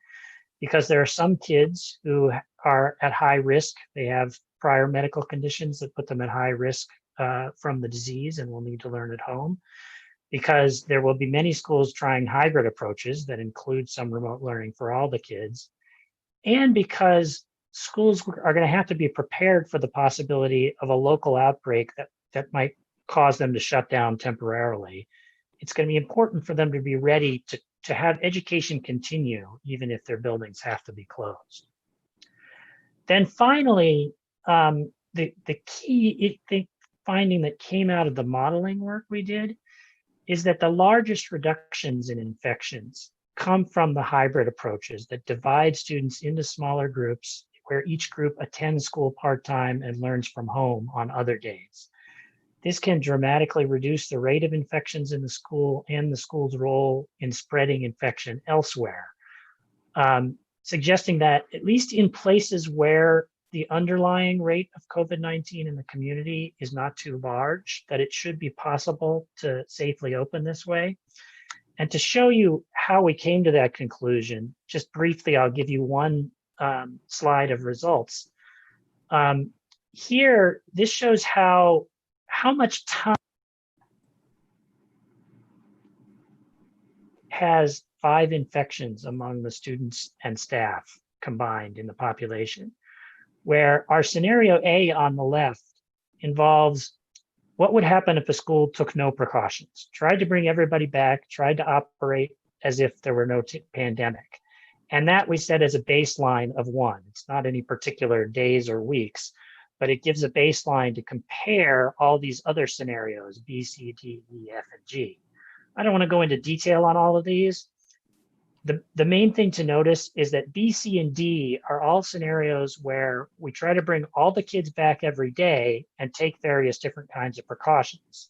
because there are some kids who are at high risk. They have prior medical conditions that put them at high risk from the disease and will need to learn at home. because there will be many schools trying hybrid approaches that include some remote learning for all the kids, and because schools are going to have to be prepared for the possibility of a local outbreak that might cause them to shut down temporarily. It's going to be important for them to be ready to have education continue, even if their buildings have to be closed. Then finally, the key finding that came out of the modeling work we did is that the largest reductions in infections come from the hybrid approaches that divide students into smaller groups where each group attends school part-time and learns from home on other days. This can dramatically reduce the rate of infections in the school and the school's role in spreading infection elsewhere, suggesting that at least in places where the underlying rate of COVID-19 in the community is not too large, that it should be possible to safely open this way. And to show you how we came to that conclusion, just briefly, I'll give you one slide of results. Here, this shows how much time has 5 infections among the students and staff combined in the population, where our scenario A on the left involves what would happen if a school took no precautions, tried to bring everybody back, tried to operate as if there were no pandemic. And that we set as a baseline of 1. It's not any particular days or weeks, but it gives a baseline to compare all these other scenarios, B, C, D, E, F, and G. I don't want to go into detail on all of these. The main thing to notice is that B, C, and D are all scenarios where we try to bring all the kids back every day and take various different kinds of precautions.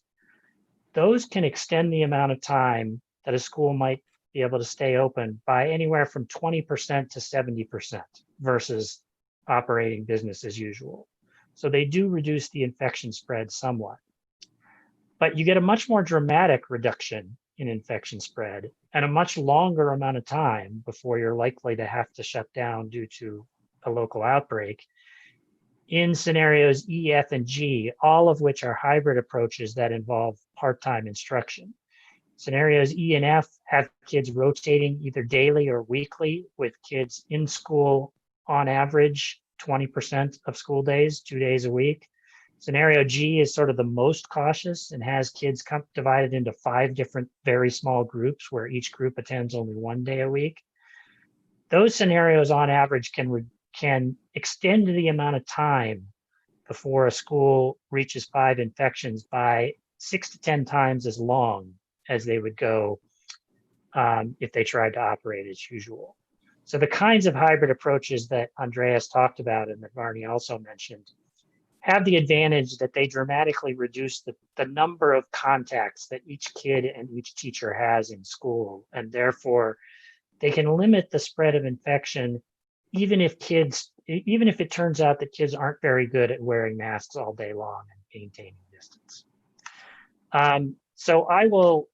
Those can extend the amount of time that a school might be able to stay open by anywhere from 20% to 70% versus operating business as usual. So they do reduce the infection spread somewhat. But you get a much more dramatic reduction in infection spread and a much longer amount of time before you're likely to have to shut down due to a local outbreak in scenarios E, F, and G, all of which are hybrid approaches that involve part-time instruction. Scenarios E and F have kids rotating either daily or weekly, with kids in school on average 20% of school days, 2 days a week. Scenario G is sort of the most cautious and has kids divided into 5 different very small groups where each group attends only 1 day a week. Those scenarios on average can extend the amount of time before a school reaches 5 infections by 6 to 10 times as long as they would go if they tried to operate as usual. So the kinds of hybrid approaches that Andreas talked about and that Varney also mentioned have the advantage that they dramatically reduce the number of contacts that each kid and each teacher has in school. And therefore, they can limit the spread of infection, even if it turns out that kids aren't very good at wearing masks all day long and maintaining distance. So I will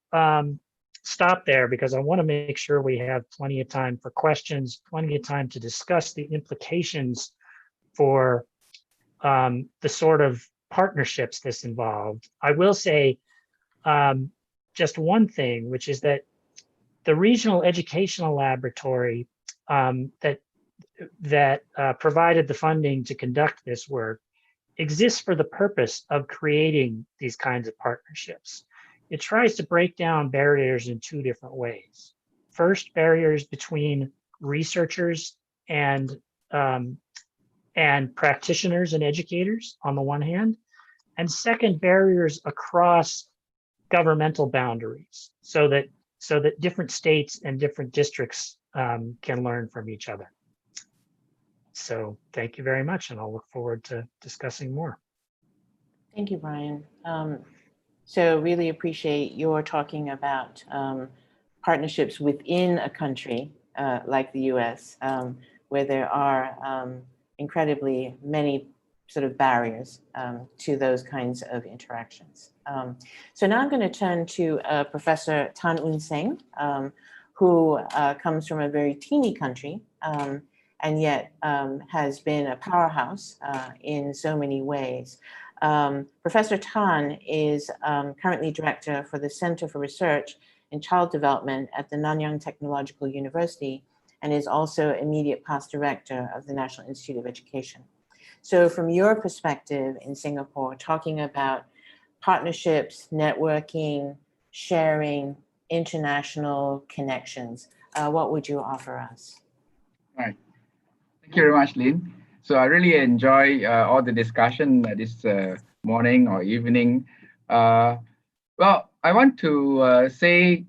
stop there because I want to make sure we have plenty of time for questions, plenty of time to discuss the implications for the sort of partnerships this involved. I will say just one thing, which is that the regional educational laboratory that provided the funding to conduct this work exists for the purpose of creating these kinds of partnerships. It tries to break down barriers in 2 different ways. First, barriers between researchers and practitioners and educators on the one hand, and second, barriers across governmental boundaries so that different states and different districts can learn from each other. So thank you very much, and I'll look forward to discussing more. Thank you, Brian. So really appreciate your talking about partnerships within a country like the US, where there are incredibly many sort of barriers to those kinds of interactions. So now I'm going to turn to Professor Tan Un Seng, who comes from a very teeny country and yet has been a powerhouse in so many ways. Professor Tan is currently director for the Center for Research in Child Development at the Nanyang Technological University, and is also immediate past director of the National Institute of Education. So from your perspective in Singapore, talking about partnerships, networking, sharing, international connections, what would you offer us? Right. Thank you very much, Lynn. So I really enjoy all the discussion this morning or evening. Well, I want to say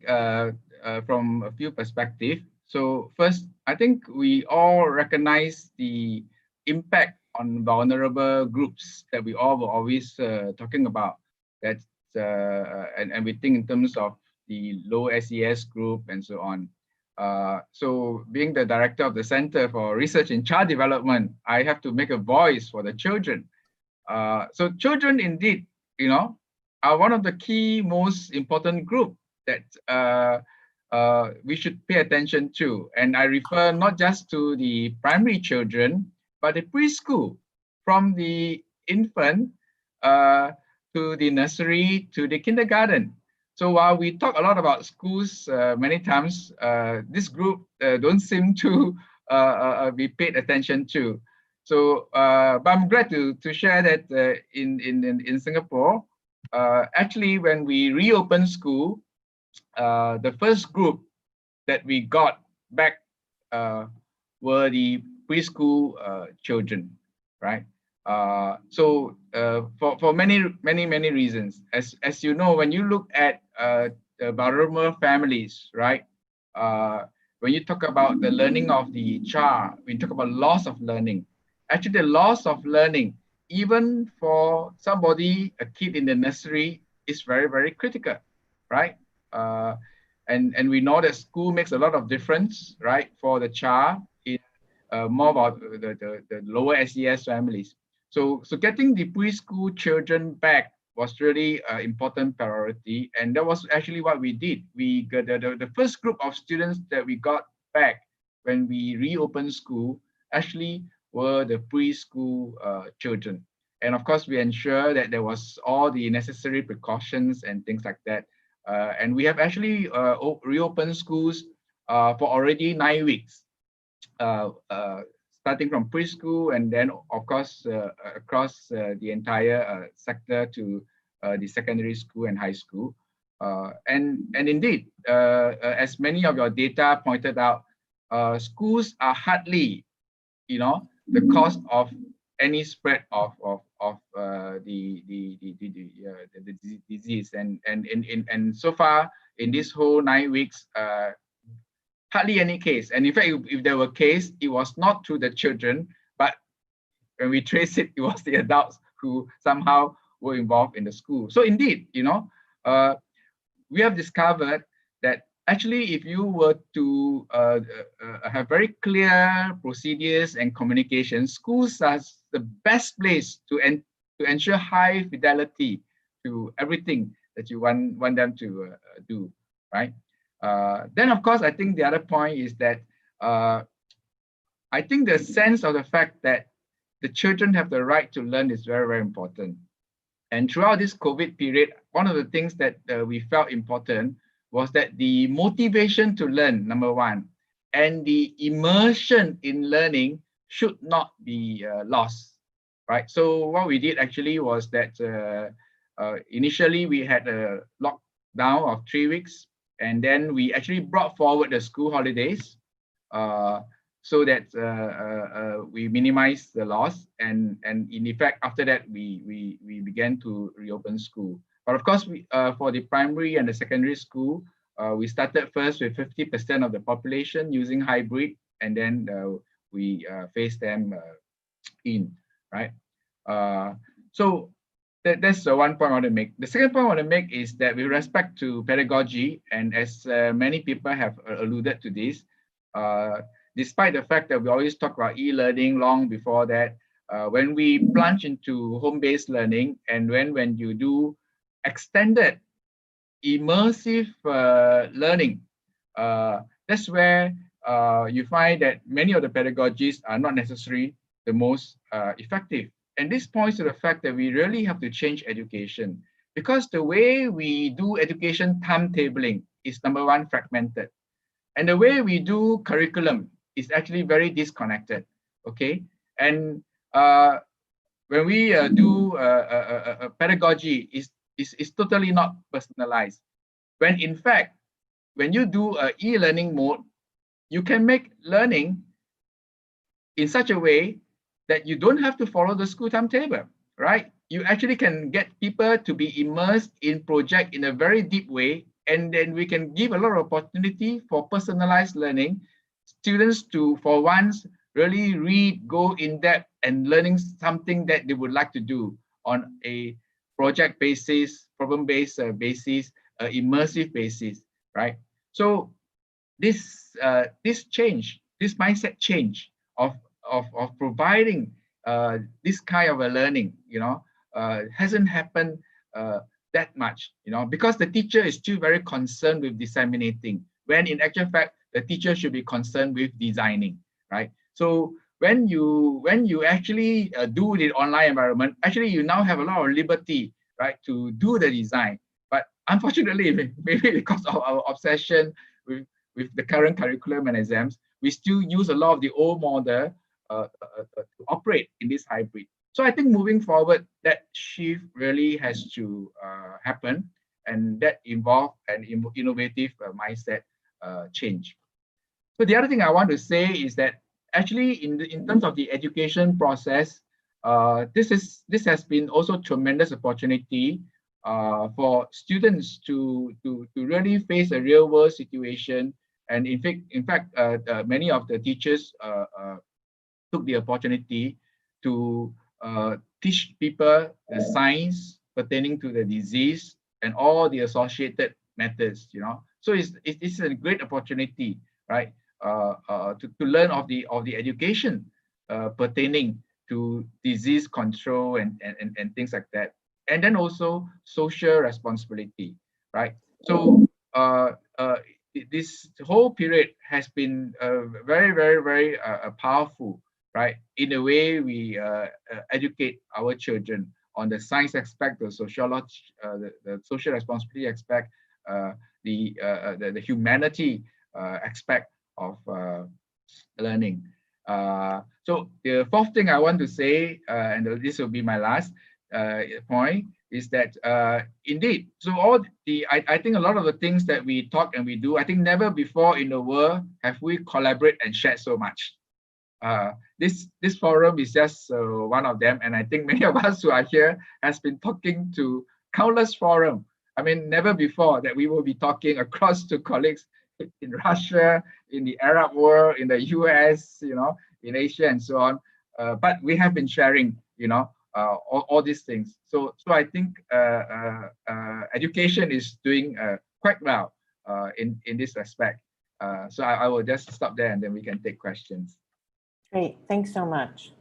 from a few perspectives. So first, I think we all recognize the impact on vulnerable groups that we all were always talking about. That and we think in terms of the low SES group and so on. So being the director of the Center for Research in Child Development, I have to make a voice for the children. So children indeed, you know, are one of the key most important group that we should pay attention to. And I refer not just to the primary children, but the preschool, from the infant to the nursery to the kindergarten. So while we talk a lot about schools many times, this group don't seem to be paid attention to. So, but I'm glad to share that in Singapore, actually, when we reopened school, the first group that we got back were the preschool children, right? So for many reasons, as you know, when you look at the vulnerable families, right? When you talk about the learning of the child, when you talk about loss of learning, actually the loss of learning, even for somebody, a kid in the nursery, is very, very critical, right? And we know that school makes a lot of difference, right, for the child in more about the lower SES families. So getting the preschool children back was really an important priority, and that was actually what we did. We got the first group of students that we got back when we reopened school actually were the preschool children, and of course we ensure that there was all the necessary precautions and things like that. And we have actually reopened schools for already 9 weeks. Starting from preschool and then, of course, across the entire sector to the secondary school and high school. And indeed, as many of your data pointed out, schools are hardly, you know, the cause of any spread of the disease. And so far in this whole 9 weeks, hardly any case. And in fact, if there were case, it was not to the children, but when we trace it, it was the adults who somehow were involved in the school. So indeed, you know, we have discovered that actually, if you were to have very clear procedures and communication, schools are the best place to ensure high fidelity to everything that you want them to do, right? Then, of course, I think the other point is that I think the sense of the fact that the children have the right to learn is very, very important. And throughout this COVID period, one of the things that we felt important was that the motivation to learn, number one, and the immersion in learning should not be lost, right? So what we did actually was that initially we had a lockdown of 3 weeks, and then we actually brought forward the school holidays so that we minimize the loss. And in effect, after that, we began to reopen school. But of course, for the primary and the secondary school, we started first with 50% of the population using hybrid, and then we phased them in, right? So that's the one point I want to make. The second point I want to make is that with respect to pedagogy, and as many people have alluded to this, despite the fact that we always talk about e-learning long before that, when we plunge into home-based learning, and when you do extended immersive learning, that's where you find that many of the pedagogies are not necessarily the most effective. And this points to the fact that we really have to change education, because the way we do education timetabling is, number one, fragmented. And the way we do curriculum is actually very disconnected, okay? And when we do pedagogy, is totally not personalized. When in fact, when you do a e-learning mode, you can make learning in such a way that you don't have to follow the school timetable, right? You actually can get people to be immersed in project in a very deep way, and then we can give a lot of opportunity for personalized learning. Students to, for once, really read, go in depth, and learning something that they would like to do on a project basis, problem-based basis, immersive basis, right? So this change, this mindset change of providing this kind of a learning, hasn't happened that much, because the teacher is still very concerned with disseminating, when in actual fact, the teacher should be concerned with designing, right? So when you actually do the online environment, actually you now have a lot of liberty, right, to do the design. But unfortunately, maybe because of our obsession with the current curriculum and exams, we still use a lot of the old model to operate in this hybrid. So I think moving forward, that shift really has to happen, and that involve an innovative mindset change. So the other thing I want to say is that actually in terms of the education process, this has been also tremendous opportunity for students to really face a real world situation. And in fact, many of the teachers took the opportunity to teach people the science pertaining to the disease and all the associated methods. So it's a great opportunity, right, to learn of the education pertaining to disease control and things like that, and then also social responsibility, right? So this whole period has been very, very, very powerful, right? In the way we educate our children on the science aspect, the sociology, the social responsibility aspect, the humanity aspect of learning. So the fourth thing I want to say, and this will be my last point, is that indeed, so all I think a lot of the things that we talk and we do, I think never before in the world have we collaborated and shared so much. This forum is just one of them, and I think many of us who are here has been talking to countless forums. I mean, never before that we will be talking across to colleagues in Russia, in the Arab world, in the US, in Asia and so on. But we have been sharing, all these things. So I think education is doing quite well in this aspect. So I will just stop there, and then we can take questions. Great, thanks so much.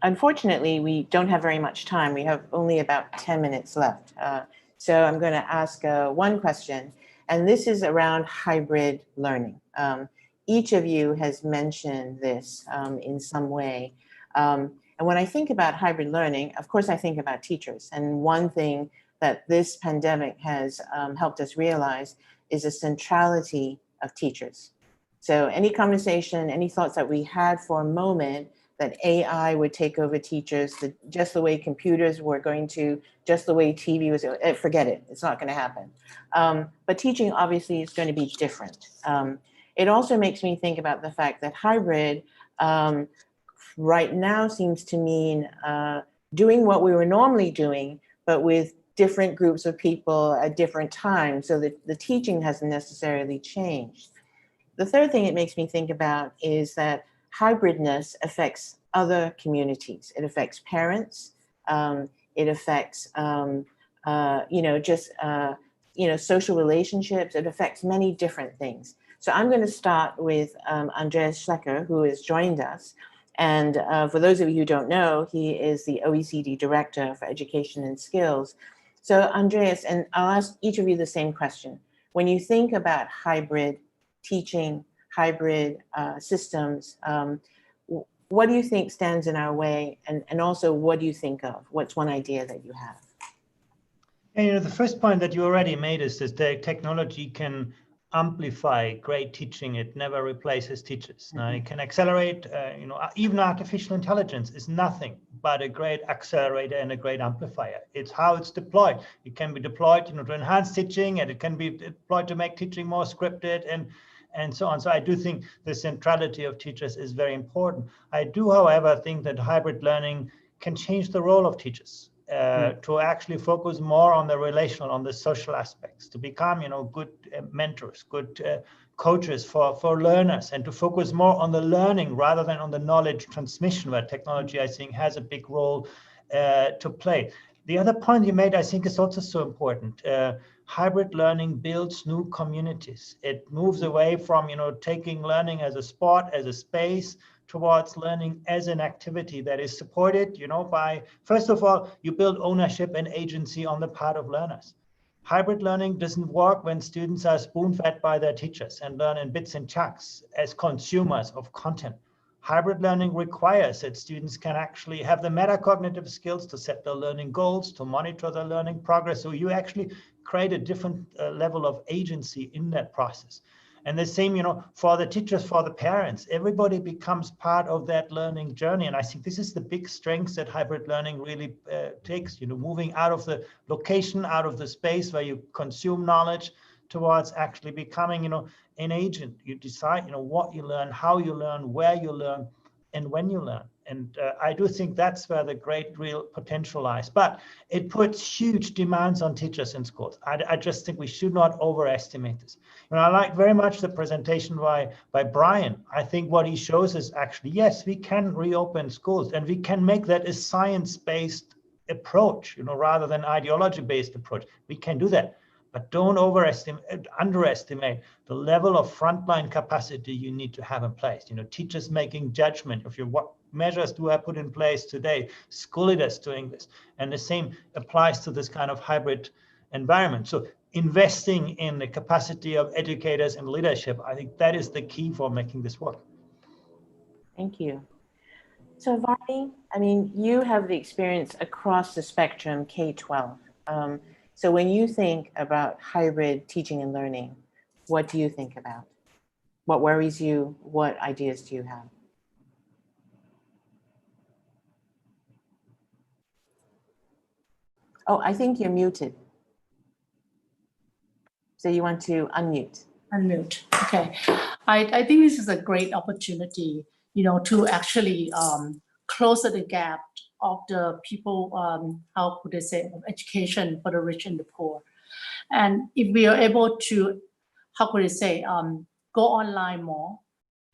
Unfortunately, we don't have very much time. We have only about 10 minutes left. So I'm going to ask one question, and this is around hybrid learning. Each of you has mentioned this in some way. And when I think about hybrid learning, of course, I think about teachers. And one thing that this pandemic has helped us realize is the centrality of teachers. So any conversation, any thoughts that we had for a moment that AI would take over teachers, just the way computers were going to, just the way TV was, forget it, it's not going to happen. But teaching obviously is going to be different. It also makes me think about the fact that hybrid right now seems to mean doing what we were normally doing, but with different groups of people at different times, so that the teaching hasn't necessarily changed. The third thing it makes me think about is that hybridness affects other communities. It affects parents. It affects, social relationships. It affects many different things. So I'm going to start with Andreas Schleicher, who has joined us. And for those of you who don't know, he is the OECD Director for Education and Skills. So Andreas, and I'll ask each of you the same question. When you think about hybrid teaching, hybrid systems, what do you think stands in our way? And also, what do you think of? What's one idea that you have? And, the first point that you already made is that technology can amplify great teaching. It never replaces teachers. Now, it can accelerate, even artificial intelligence is nothing but a great accelerator and a great amplifier. It's how it's deployed. It can be deployed, to enhance teaching, and it can be deployed to make teaching more scripted and so on. So I do think the centrality of teachers is very important. I do, however, think that hybrid learning can change the role of teachers. To actually focus more on the relational, on the social aspects, to become, good mentors, good coaches for learners, and to focus more on the learning rather than on the knowledge transmission, where technology, I think, has a big role to play. The other point you made, I think, is also so important. Hybrid learning builds new communities. It moves away from, taking learning as a sport, as a space, towards learning as an activity that is supported, by, first of all, you build ownership and agency on the part of learners. Hybrid learning doesn't work when students are spoon-fed by their teachers and learn in bits and chunks as consumers of content. Hybrid learning requires that students can actually have the metacognitive skills to set their learning goals, to monitor their learning progress. So you actually create a different level of agency in that process. And the same, for the teachers, for the parents, everybody becomes part of that learning journey. And I think this is the big strength that hybrid learning really takes, moving out of the location, out of the space where you consume knowledge, towards actually becoming, an agent. You decide, what you learn, how you learn, where you learn, and when you learn. And I do think that's where the great real potential lies. But it puts huge demands on teachers in schools. I just think we should not overestimate this. I like very much the presentation by Brian. I think what he shows is actually, yes, we can reopen schools, and we can make that a science-based approach, rather than ideology-based approach. We can do that. But don't underestimate the level of frontline capacity you need to have in place. Teachers making judgment of what measures do I put in place today, school leaders doing this. And the same applies to this kind of hybrid environment. So investing in the capacity of educators and leadership, I think that is the key for making this work. Thank you. So Varney, you have the experience across the spectrum, K-12. So when you think about hybrid teaching and learning, what do you think about? What worries you? What ideas do you have? Oh, I think you're muted. So you want to unmute. Unmute. Okay. I think this is a great opportunity, to actually close the gap of the people, how could I say, of education for the rich and the poor. And if we are able to, how could I say, go online more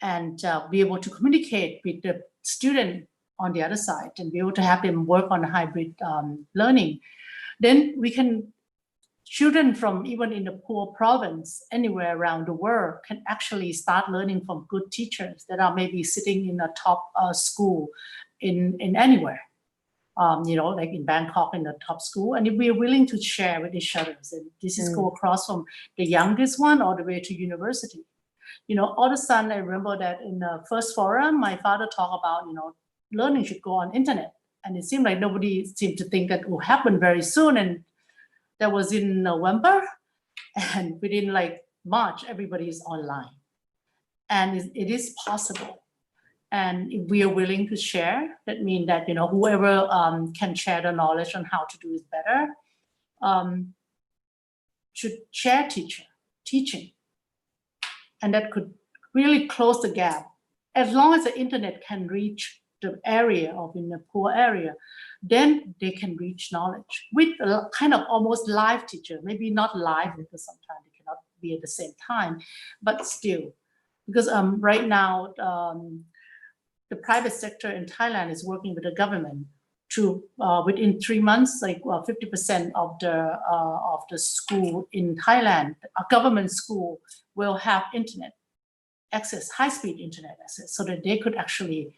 and be able to communicate with the student on the other side and be able to have them work on hybrid learning, then we can, children from even in the poor province, anywhere around the world, can actually start learning from good teachers that are maybe sitting in a top school in anywhere. Like in Bangkok in the top school, and if we are willing to share with each other, and this is go across from the youngest one all the way to university. All of a sudden I remember that in the first forum, my father talked about, learning should go on internet, and it seemed like nobody seemed to think that will happen very soon, and that was in November, and within like March, everybody is online, and it is possible. And if we are willing to share, that means that, whoever can share the knowledge on how to do it better, should share teaching. And that could really close the gap. As long as the internet can reach the area of in a poor area, then they can reach knowledge with a kind of almost live teacher, maybe not live because sometimes they cannot be at the same time, but still. Because right now, the private sector in Thailand is working with the government to, within 3 months, like 50% of the school in Thailand, a government school, will have internet access, high-speed internet access, so that they could actually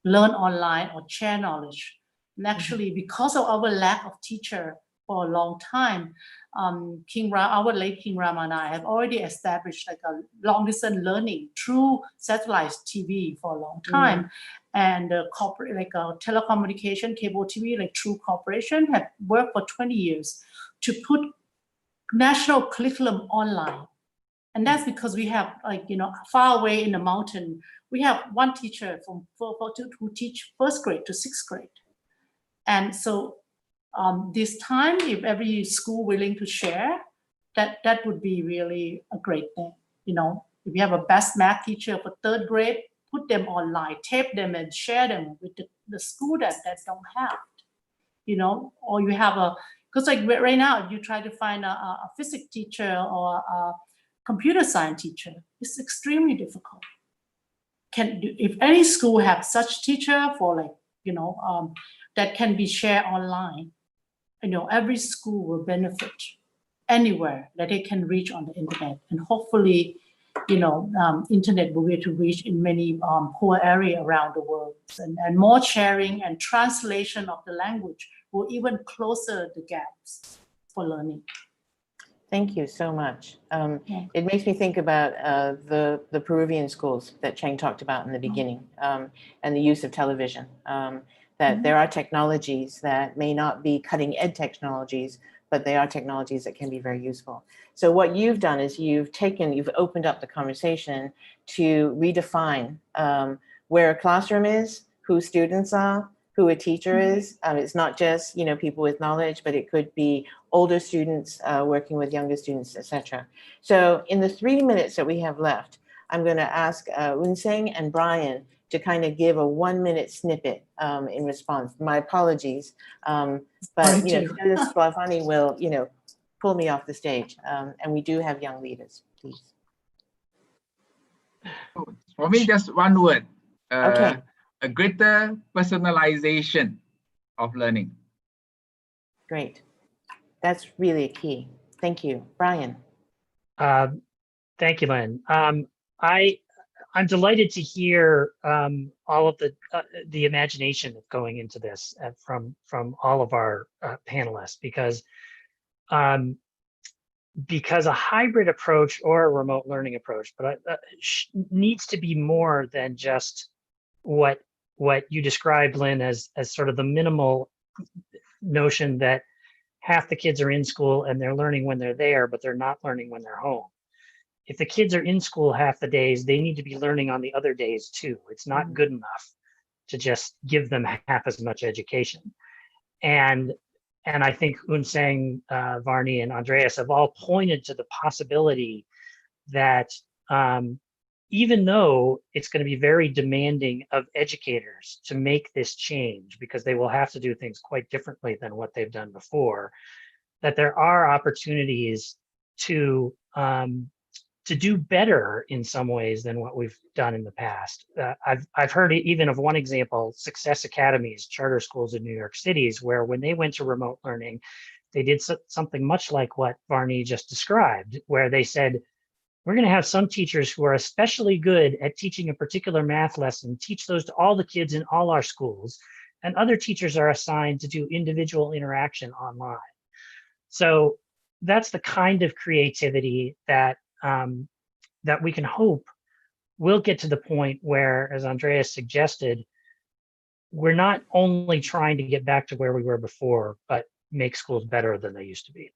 learn online or share knowledge. And actually, because of our lack of teacher for a long time, our late King Rama and I have already established like a long-distance learning through satellite TV for a long time. and corporate, like telecommunication, cable TV, like True Corporation, have worked for 20 years to put national curriculum online. And that's because we have, like, far away in the mountain, we have one teacher who teach first grade to sixth grade. And so this time, if every school willing to share, that would be really a great thing. If you have a best math teacher for third grade, put them online, tape them and share them with the school that don't have, or you have because like right now, if you try to find a physics teacher or a computer science teacher, it's extremely difficult. If any school have such teacher for that can be shared online, every school will benefit anywhere that they can reach on the internet, and hopefully, internet will be able to reach in many poor areas around the world, and more sharing and translation of the language will even closer the gaps for learning. Thank you so much. It makes me think about the Peruvian schools that Cheng talked about in the beginning, and the use of television. That there are technologies that may not be cutting edge technologies, but they are technologies that can be very useful. So what you've done is you've opened up the conversation to redefine where a classroom is, who students are, who a teacher is. It's not just people with knowledge, but it could be older students working with younger students, etc. So in the 3 minutes that we have left, I'm going to ask Unseng and Brian to kind of give a 1-minute snippet in response. My apologies, but Student Sclafani will pull me off the stage, and we do have young leaders. Please. For me, just one word. Okay. A greater personalization of learning. Great. That's really a key. Thank you. Brian. Thank you, Lynn. I'm delighted to hear all of the imagination going into this from all of our panelists, because a hybrid approach or a remote learning approach, but needs to be more than just what you described, Lynn, as sort of the minimal notion that half the kids are in school and they're learning when they're there, but they're not learning when they're home. If the kids are in school half the days, they need to be learning on the other days too. It's not good enough to just give them half as much education. And I think Unseng, Varney, and Andreas have all pointed to the possibility that even though it's going to be very demanding of educators to make this change, because they will have to do things quite differently than what they've done before, that there are opportunities to do better in some ways than what we've done in the past. I've heard even of one example, Success Academies, charter schools in New York City, where when they went to remote learning, they did something much like what Varney just described, where they said, we're going to have some teachers who are especially good at teaching a particular math lesson, teach those to all the kids in all our schools, and other teachers are assigned to do individual interaction online. So that's the kind of creativity that we can hope will get to the point where, as Andreas suggested, we're not only trying to get back to where we were before, but make schools better than they used to be.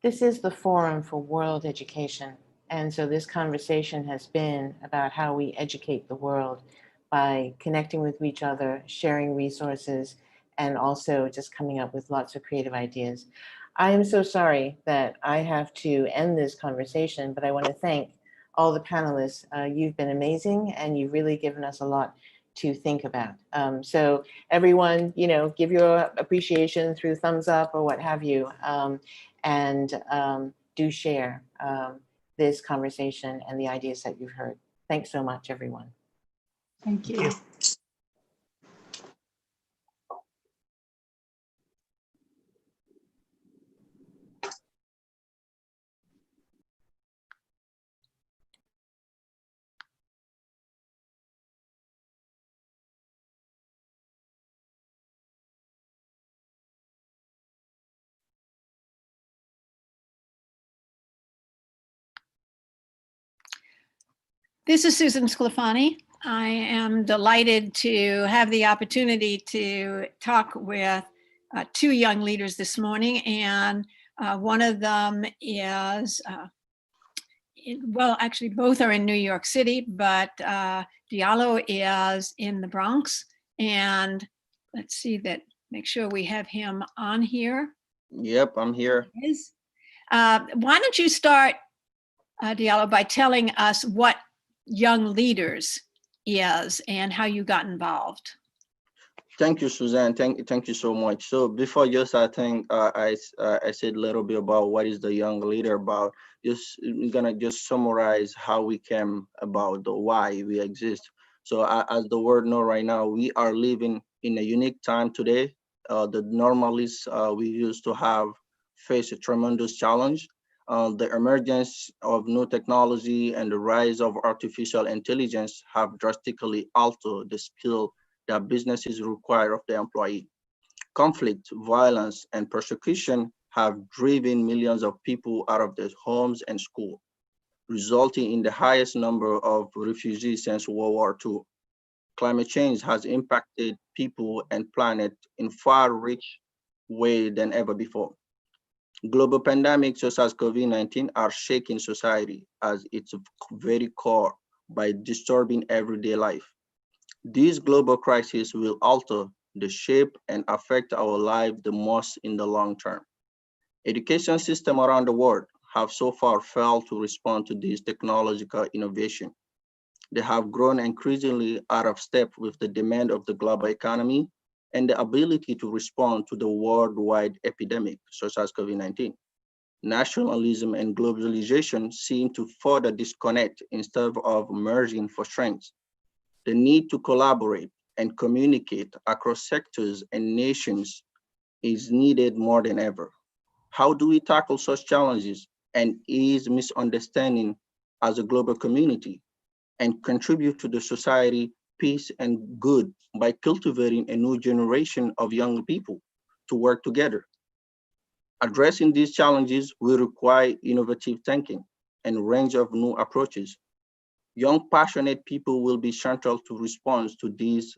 This is the Forum for World Education. And so this conversation has been about how we educate the world by connecting with each other, sharing resources, and also just coming up with lots of creative ideas. I am so sorry that I have to end this conversation, but I want to thank all the panelists. You've been amazing, and you've really given us a lot to think about. So everyone, give your appreciation through thumbs up or what have you, and do share this conversation and the ideas that you've heard. Thanks so much, everyone. Thank you. This is Susan Sclafani. I am delighted to have the opportunity to talk with two young leaders this morning, and one of them is, well, actually both are in New York City, but Diallo is in the Bronx, and let's see that, make sure we have him on here. Yep, I'm here. Why don't you start, Diallo, by telling us what Young Leaders is and how you got involved. Thank you, Suzanne. Thank you so much. So before just I think I said a little bit about what is the Young Leader about. I'm gonna just summarize how we came about, the why we exist. So as the world know right now, we are living in a unique time today. The normalists we used to have face a tremendous challenge. The emergence of new technology and the rise of artificial intelligence have drastically altered the skill that businesses require of the employee. Conflict, violence, and persecution have driven millions of people out of their homes and school, resulting in the highest number of refugees since World War II. Climate change has impacted people and planet in far rich way than ever before. Global pandemics such as COVID-19 are shaking society as its very core by disturbing everyday life. These global crises will alter the shape and affect our lives the most in the long term. Education systems around the world have so far failed to respond to this technological innovation. They have grown increasingly out of step with the demand of the global economy and the ability to respond to the worldwide epidemic, such as COVID-19. Nationalism and globalization seem to further disconnect instead of merging for strength. The need to collaborate and communicate across sectors and nations is needed more than ever. How do we tackle such challenges and ease misunderstanding as a global community and contribute to the society, peace, and good by cultivating a new generation of young people to work together? Addressing these challenges will require innovative thinking and a range of new approaches. Young, passionate people will be central to response to these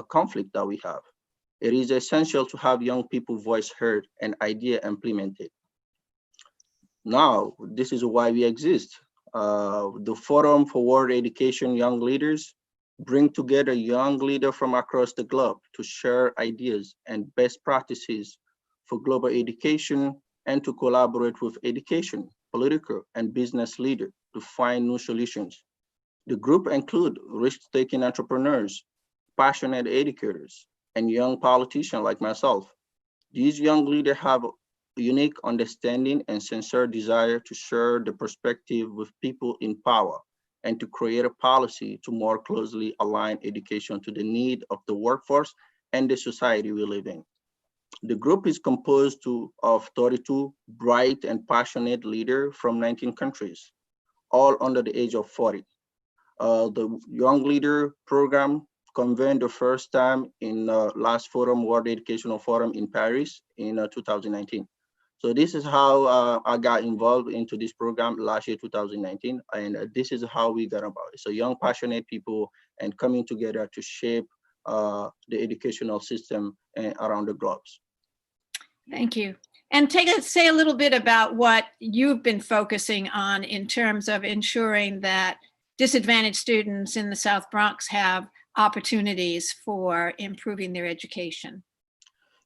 conflict that we have. It is essential to have young people voice heard and idea implemented. Now, this is why we exist. The Forum for World Education Young Leaders bring together young leaders from across the globe to share ideas and best practices for global education and to collaborate with education, political, and business leaders to find new solutions. The group include risk-taking entrepreneurs, passionate educators, and young politicians like myself. These young leaders have a unique understanding and sincere desire to share the perspective with people in power and to create a policy to more closely align education to the need of the workforce and the society we live in. The group is composed of 32 bright and passionate leaders from 19 countries, all under the age of 40. The Young Leader Program convened the first time in last forum, World Educational Forum in Paris in 2019. So this is how I got involved into this program last year, 2019, and this is how we got about it. So young, passionate people and coming together to shape the educational system around the globe. Thank you. And say a little bit about what you've been focusing on in terms of ensuring that disadvantaged students in the South Bronx have opportunities for improving their education.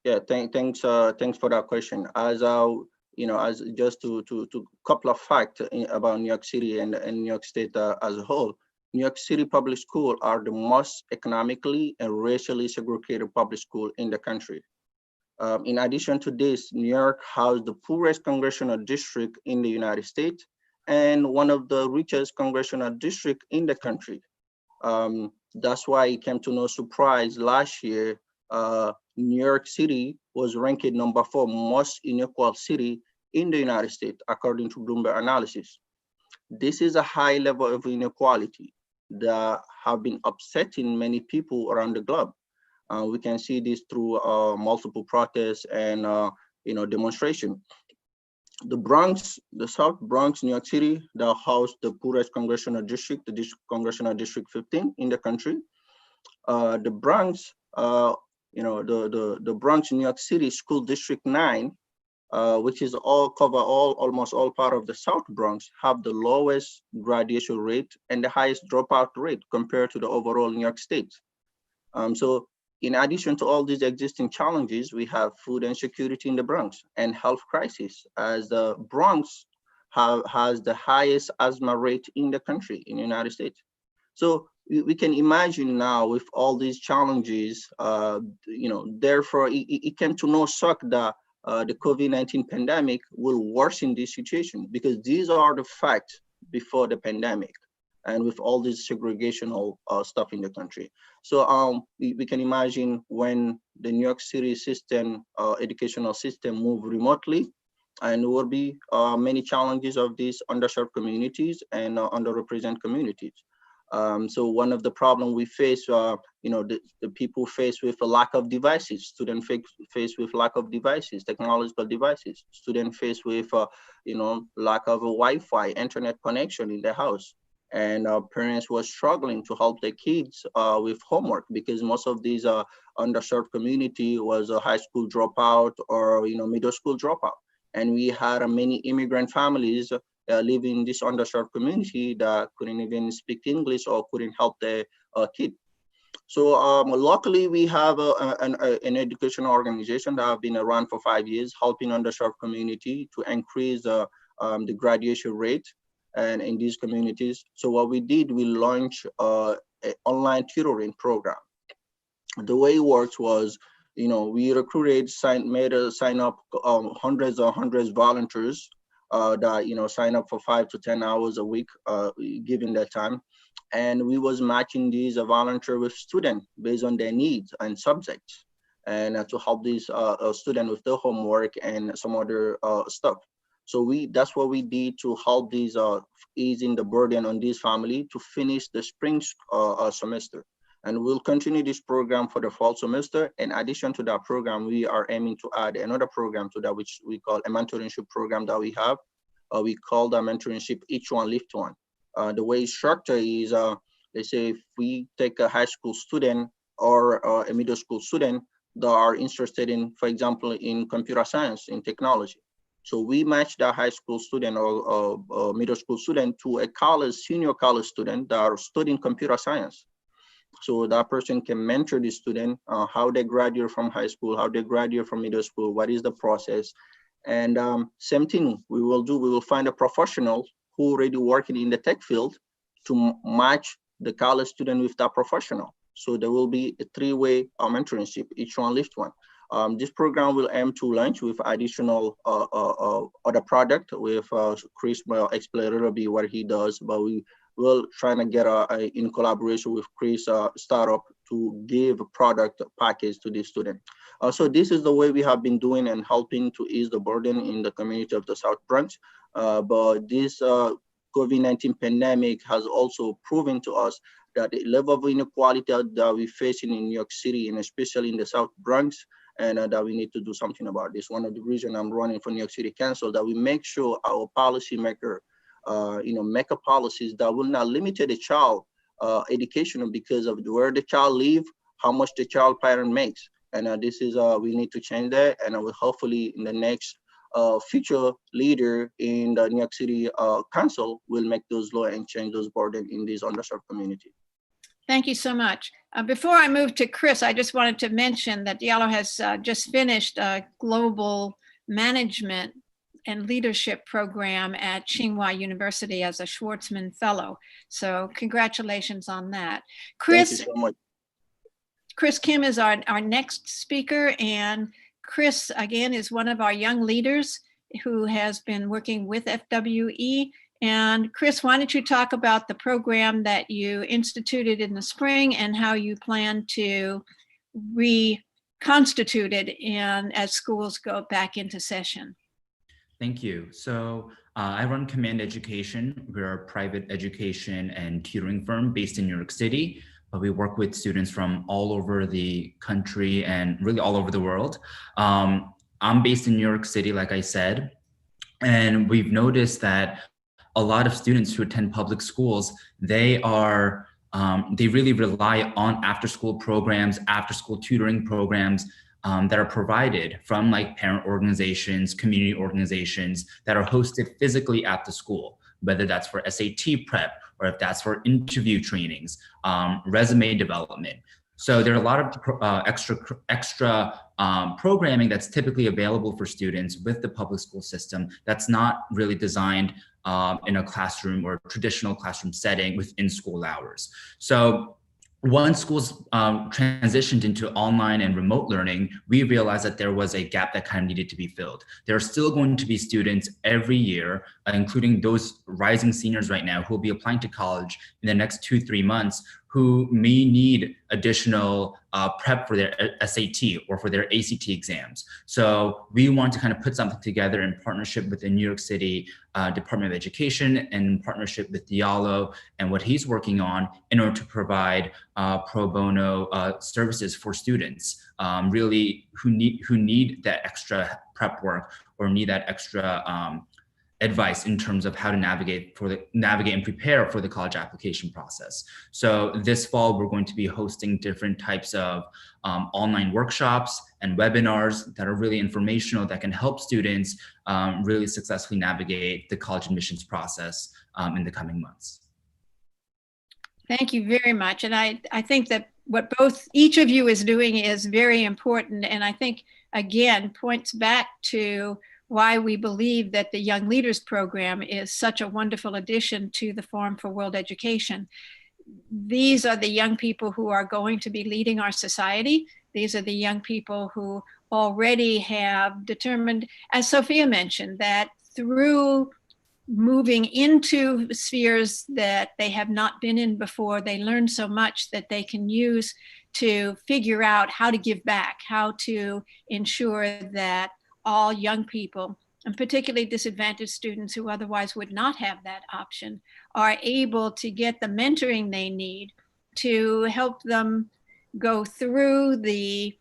Yeah, thanks for that question. As as just to couple of facts about New York City and New York State as a whole. New York City public schools are the most economically and racially segregated public school in the country. In addition to this, New York has the poorest congressional district in the United States and one of the richest congressional districts in the country. That's why it came to no surprise last year, New York City was ranked number 4 most unequal city in the United States, according to Bloomberg analysis. This is a high level of inequality that have been upsetting many people around the globe. We can see this through multiple protests and demonstration. The Bronx, the South Bronx, New York City, that housed the poorest congressional district, the congressional district 15 in the country. The Bronx, the Bronx, New York City School District 9, which is almost all part of the South Bronx, have the lowest graduation rate and the highest dropout rate compared to the overall New York State. So in addition to all these existing challenges, we have food insecurity in the Bronx and health crisis, as the Bronx has the highest asthma rate in the country, in the United States. So we can imagine now with all these challenges, therefore it came to no shock that the COVID-19 pandemic will worsen this situation, because these are the facts before the pandemic, and with all this segregational stuff in the country. So we can imagine when the New York City system, educational system, move remotely, and there will be many challenges of these underserved communities and underrepresented communities. So one of the problems we face, the people face with a lack of devices, students face with lack of devices, technological devices, students face with, lack of a Wi-Fi, internet connection in their house. And parents were struggling to help their kids with homework, because most of these underserved community was a high school dropout or middle school dropout. And we had many immigrant families living in this underserved community that couldn't even speak English or couldn't help their kid. So luckily, we have an educational organization that have been around for 5 years, helping underserved community to increase the graduation rate and in these communities. So what we did, we launched an online tutoring program. The way it works was, we recruited, sign up hundreds volunteers that sign up for 5 to 10 hours a week, given their time, and we was matching these volunteers with students based on their needs and subjects, and to help these students with their homework and some other stuff. So that's what we did to help these easing the burden on this family to finish the spring semester. And we'll continue this program for the fall semester. In addition to that program, we are aiming to add another program to that, which we call a mentorship program that we have. We call the mentorship Each One Lift One. The way it's structured is, let's say if we take a high school student or a middle school student that are interested in, for example, in computer science, in technology. So we match that high school student or middle school student to a senior college student that are studying computer science. So that person can mentor the student, how they graduate from high school, how they graduate from middle school, what is the process. And same thing we will do, we will find a professional who already working in the tech field to match the college student with that professional. So there will be a three-way mentorship, Each One Lift One. This program will aim to launch with additional other product. With Chris will explain a little bit what he does, but we will try to get in collaboration with Chris startup to give a product package to the student. So this is the way we have been doing and helping to ease the burden in the community of the South Bronx. But this COVID-19 pandemic has also proven to us that the level of inequality that we face in New York City, and especially in the South Bronx, and that we need to do something about this. One of the reasons I'm running for New York City Council, that we make sure our policymaker, make a policies that will not limit the child education because of where the child live, how much the child parent makes. And this is, we need to change that. And I will hopefully in the next future leader in the New York City Council will make those laws and change those burdens in these underserved communities. Thank you so much. Before I move to Chris, I just wanted to mention that Diallo has just finished a global management and leadership program at Tsinghua University as a Schwartzman Fellow. So congratulations on that. Chris, thank you so much. Chris Kim is our next speaker, and Chris, again, is one of our young leaders who has been working with FWE. And Chris, why don't you talk about the program that you instituted in the spring and how you plan to reconstitute it as schools go back into session? Thank you. So I run Command Education. We're a private education and tutoring firm based in New York City, but we work with students from all over the country and really all over the world. I'm based in New York City, like I said. And we've noticed that a lot of students who attend public schools, they really rely on after-school programs, after-school tutoring programs that are provided from like parent organizations, community organizations that are hosted physically at the school, whether that's for SAT prep or if that's for interview trainings, resume development. So there are a lot of extra programming that's typically available for students with the public school system that's not really designed in a classroom or traditional classroom setting within school hours. So once schools transitioned into online and remote learning, we realized that there was a gap that kind of needed to be filled. There are still going to be students every year, including those rising seniors right now who will be applying to college in the next 2-3 months, who may need additional prep for their SAT or for their ACT exams. So we want to kind of put something together in partnership with the New York City Department of Education and in partnership with Diallo and what he's working on in order to provide pro bono services for students really who need that extra prep work or need that extra advice in terms of how to navigate and prepare for the college application process. So this fall, we're going to be hosting different types of online workshops and webinars that are really informational that can help students really successfully navigate the college admissions process in the coming months. Thank you very much. And I think that what each of you is doing is very important. And I think, again, points back to why we believe that the Young Leaders Program is such a wonderful addition to the Forum for World Education. These are the young people who are going to be leading our society. These are the young people who already have determined, as Sophia mentioned, that through moving into spheres that they have not been in before, they learn so much that they can use to figure out how to give back, how to ensure that all young people, and particularly disadvantaged students who otherwise would not have that option, are able to get the mentoring they need to help them go through the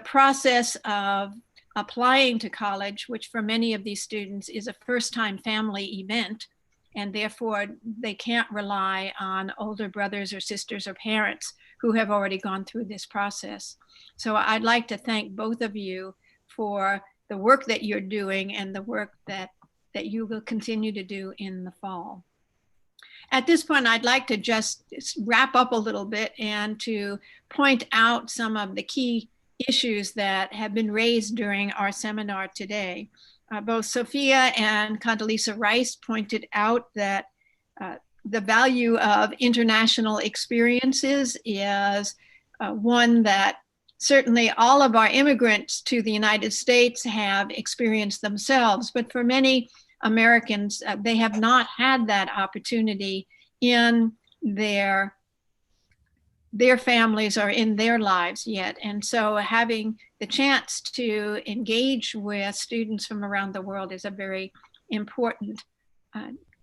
process of applying to college, which for many of these students is a first-time family event, and therefore they can't rely on older brothers or sisters or parents who have already gone through this process. So I'd like to thank both of you for the work that you're doing and the work that you will continue to do in the fall. At this point, I'd like to just wrap up a little bit and to point out some of the key issues that have been raised during our seminar today. Both Sophia and Condoleezza Rice pointed out that the value of international experiences is one that certainly all of our immigrants to the United States have experienced themselves, but for many Americans, they have not had that opportunity in their families or in their lives yet. And so having the chance to engage with students from around the world is a very important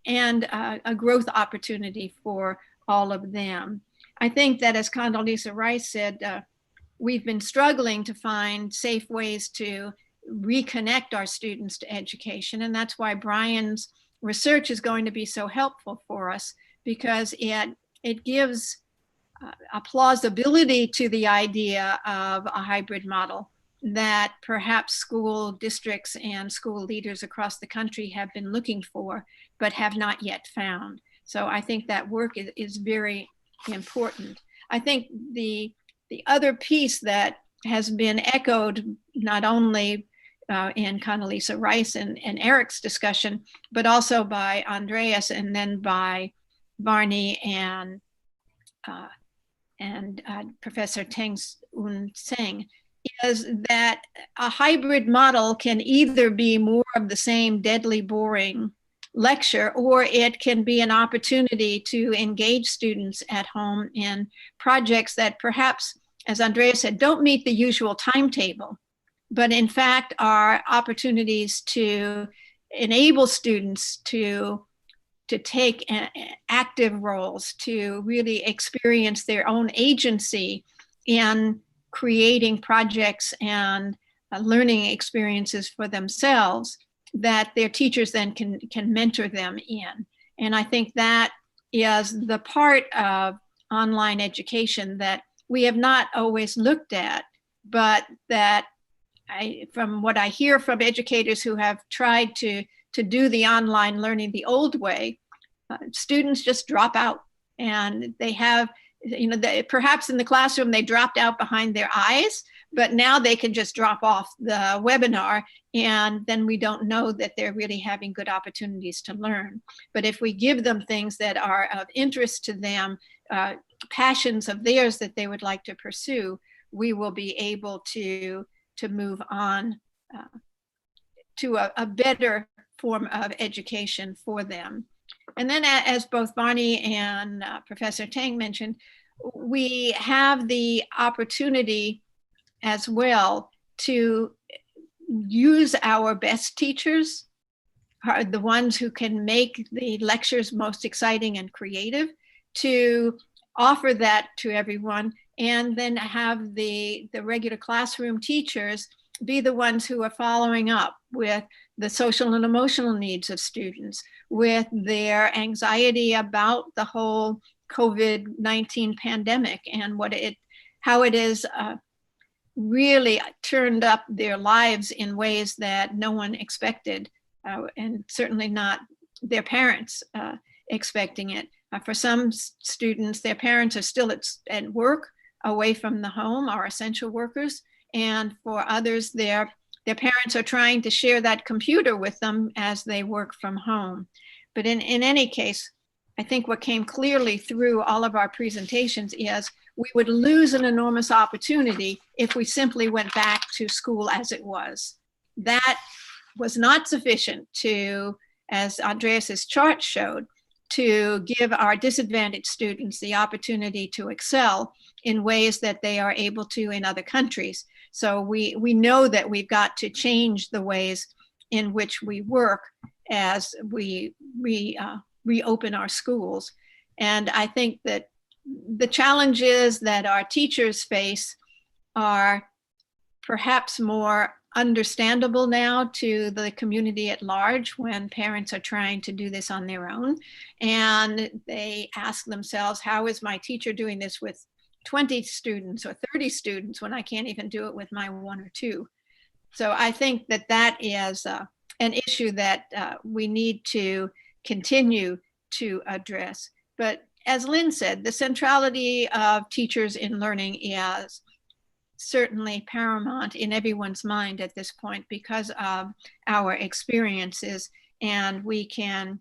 and a growth opportunity for all of them. I think that, as Condoleezza Rice said, we've been struggling to find safe ways to reconnect our students to education. And that's why Brian's research is going to be so helpful for us, because it gives a plausibility to the idea of a hybrid model that perhaps school districts and school leaders across the country have been looking for, but have not yet found. So I think that work is very important. I think the other piece that has been echoed not only in Condoleezza Rice and Eric's discussion, but also by Andreas and then by Barney and Professor Cheng, is that a hybrid model can either be more of the same deadly boring lecture, or it can be an opportunity to engage students at home in projects that perhaps, as Andrea said, don't meet the usual timetable, but in fact are opportunities to enable students to take active roles, to really experience their own agency in creating projects and learning experiences for themselves that their teachers then can mentor them in. And I think that is the part of online education that we have not always looked at, but that from what I hear from educators who have tried to do the online learning the old way, students just drop out, and they have, perhaps in the classroom they dropped out behind their eyes, but now they can just drop off the webinar, and then we don't know that they're really having good opportunities to learn. But if we give them things that are of interest to them, passions of theirs that they would like to pursue, we will be able to move on to a better form of education for them. And then, as both Barney and Professor Cheng mentioned, we have the opportunity as well to use our best teachers, the ones who can make the lectures most exciting and creative, to offer that to everyone, and then have the regular classroom teachers be the ones who are following up with the social and emotional needs of students, with their anxiety about the whole COVID-19 pandemic and how it has really turned up their lives in ways that no one expected, and certainly not their parents expecting it. For some students, their parents are still at work, away from the home, are essential workers. And for others, their parents are trying to share that computer with them as they work from home. But in any case, I think what came clearly through all of our presentations is we would lose an enormous opportunity if we simply went back to school as it was. That was not sufficient to, as Andreas's chart showed, to give our disadvantaged students the opportunity to excel in ways that they are able to in other countries. So we know that we've got to change the ways in which we work as we reopen our schools. And I think that the challenges that our teachers face are perhaps more understandable now to the community at large when parents are trying to do this on their own. And they ask themselves, how is my teacher doing this with 20 students or 30 students when I can't even do it with my 1 or 2? So I think that is an issue that we need to continue to address. But as Lynn said, the centrality of teachers in learning is certainly paramount in everyone's mind at this point because of our experiences. And we can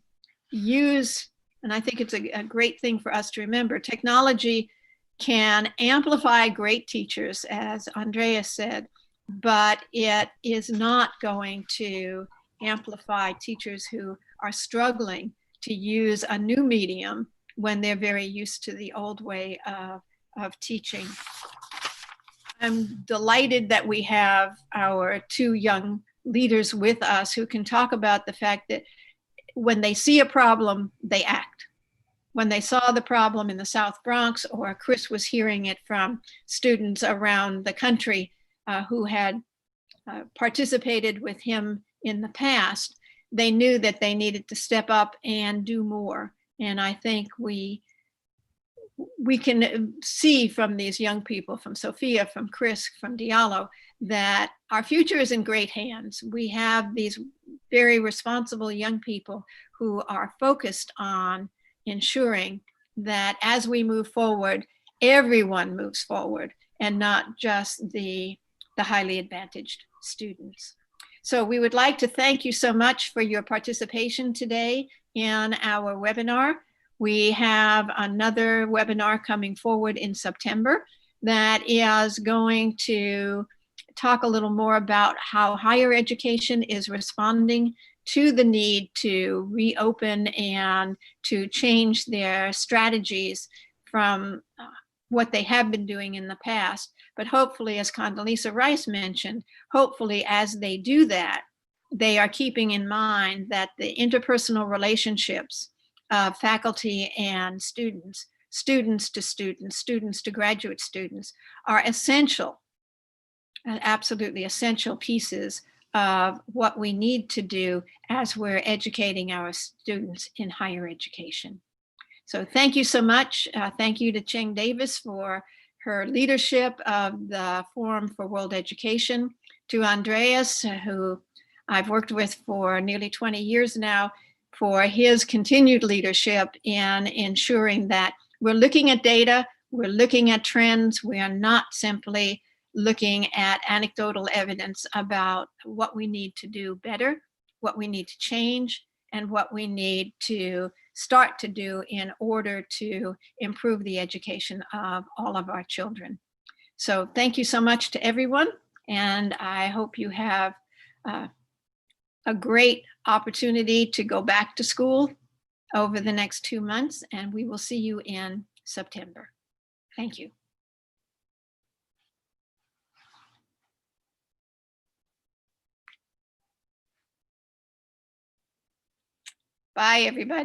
use, and I think it's a great thing for us to remember, technology can amplify great teachers, as Andreas said, but it is not going to amplify teachers who are struggling to use a new medium when they're very used to the old way of teaching. I'm delighted that we have our 2 young leaders with us who can talk about the fact that when they see a problem, they act. When they saw the problem in the South Bronx, or Chris was hearing it from students around the country who had participated with him in the past, they knew that they needed to step up and do more. And I think we can see from these young people, from Sophia, from Chris, from Diallo, that our future is in great hands. We have these very responsible young people who are focused on ensuring that as we move forward, everyone moves forward and not just the highly advantaged students. So we would like to thank you so much for your participation today in our webinar. We have another webinar coming forward in September that is going to talk a little more about how higher education is responding to the need to reopen and to change their strategies from what they have been doing in the past. But hopefully, as Condoleezza Rice mentioned, hopefully as they do that, they are keeping in mind that the interpersonal relationships of faculty and students, students to students, students to graduate students, are essential, absolutely essential pieces of what we need to do as we're educating our students in higher education. So thank you so much. Thank you to Cheng Davis for her leadership of the Forum for World Education, to Andreas, who I've worked with for nearly 20 years now, for his continued leadership in ensuring that we're looking at data, we're looking at trends, we are not simply looking at anecdotal evidence about what we need to do better, what we need to change, and what we need to start to do in order to improve the education of all of our children. So thank you so much to everyone, and I hope you have a great opportunity to go back to school over the next 2 months, and we will see you in September. Thank you. Bye, everybody.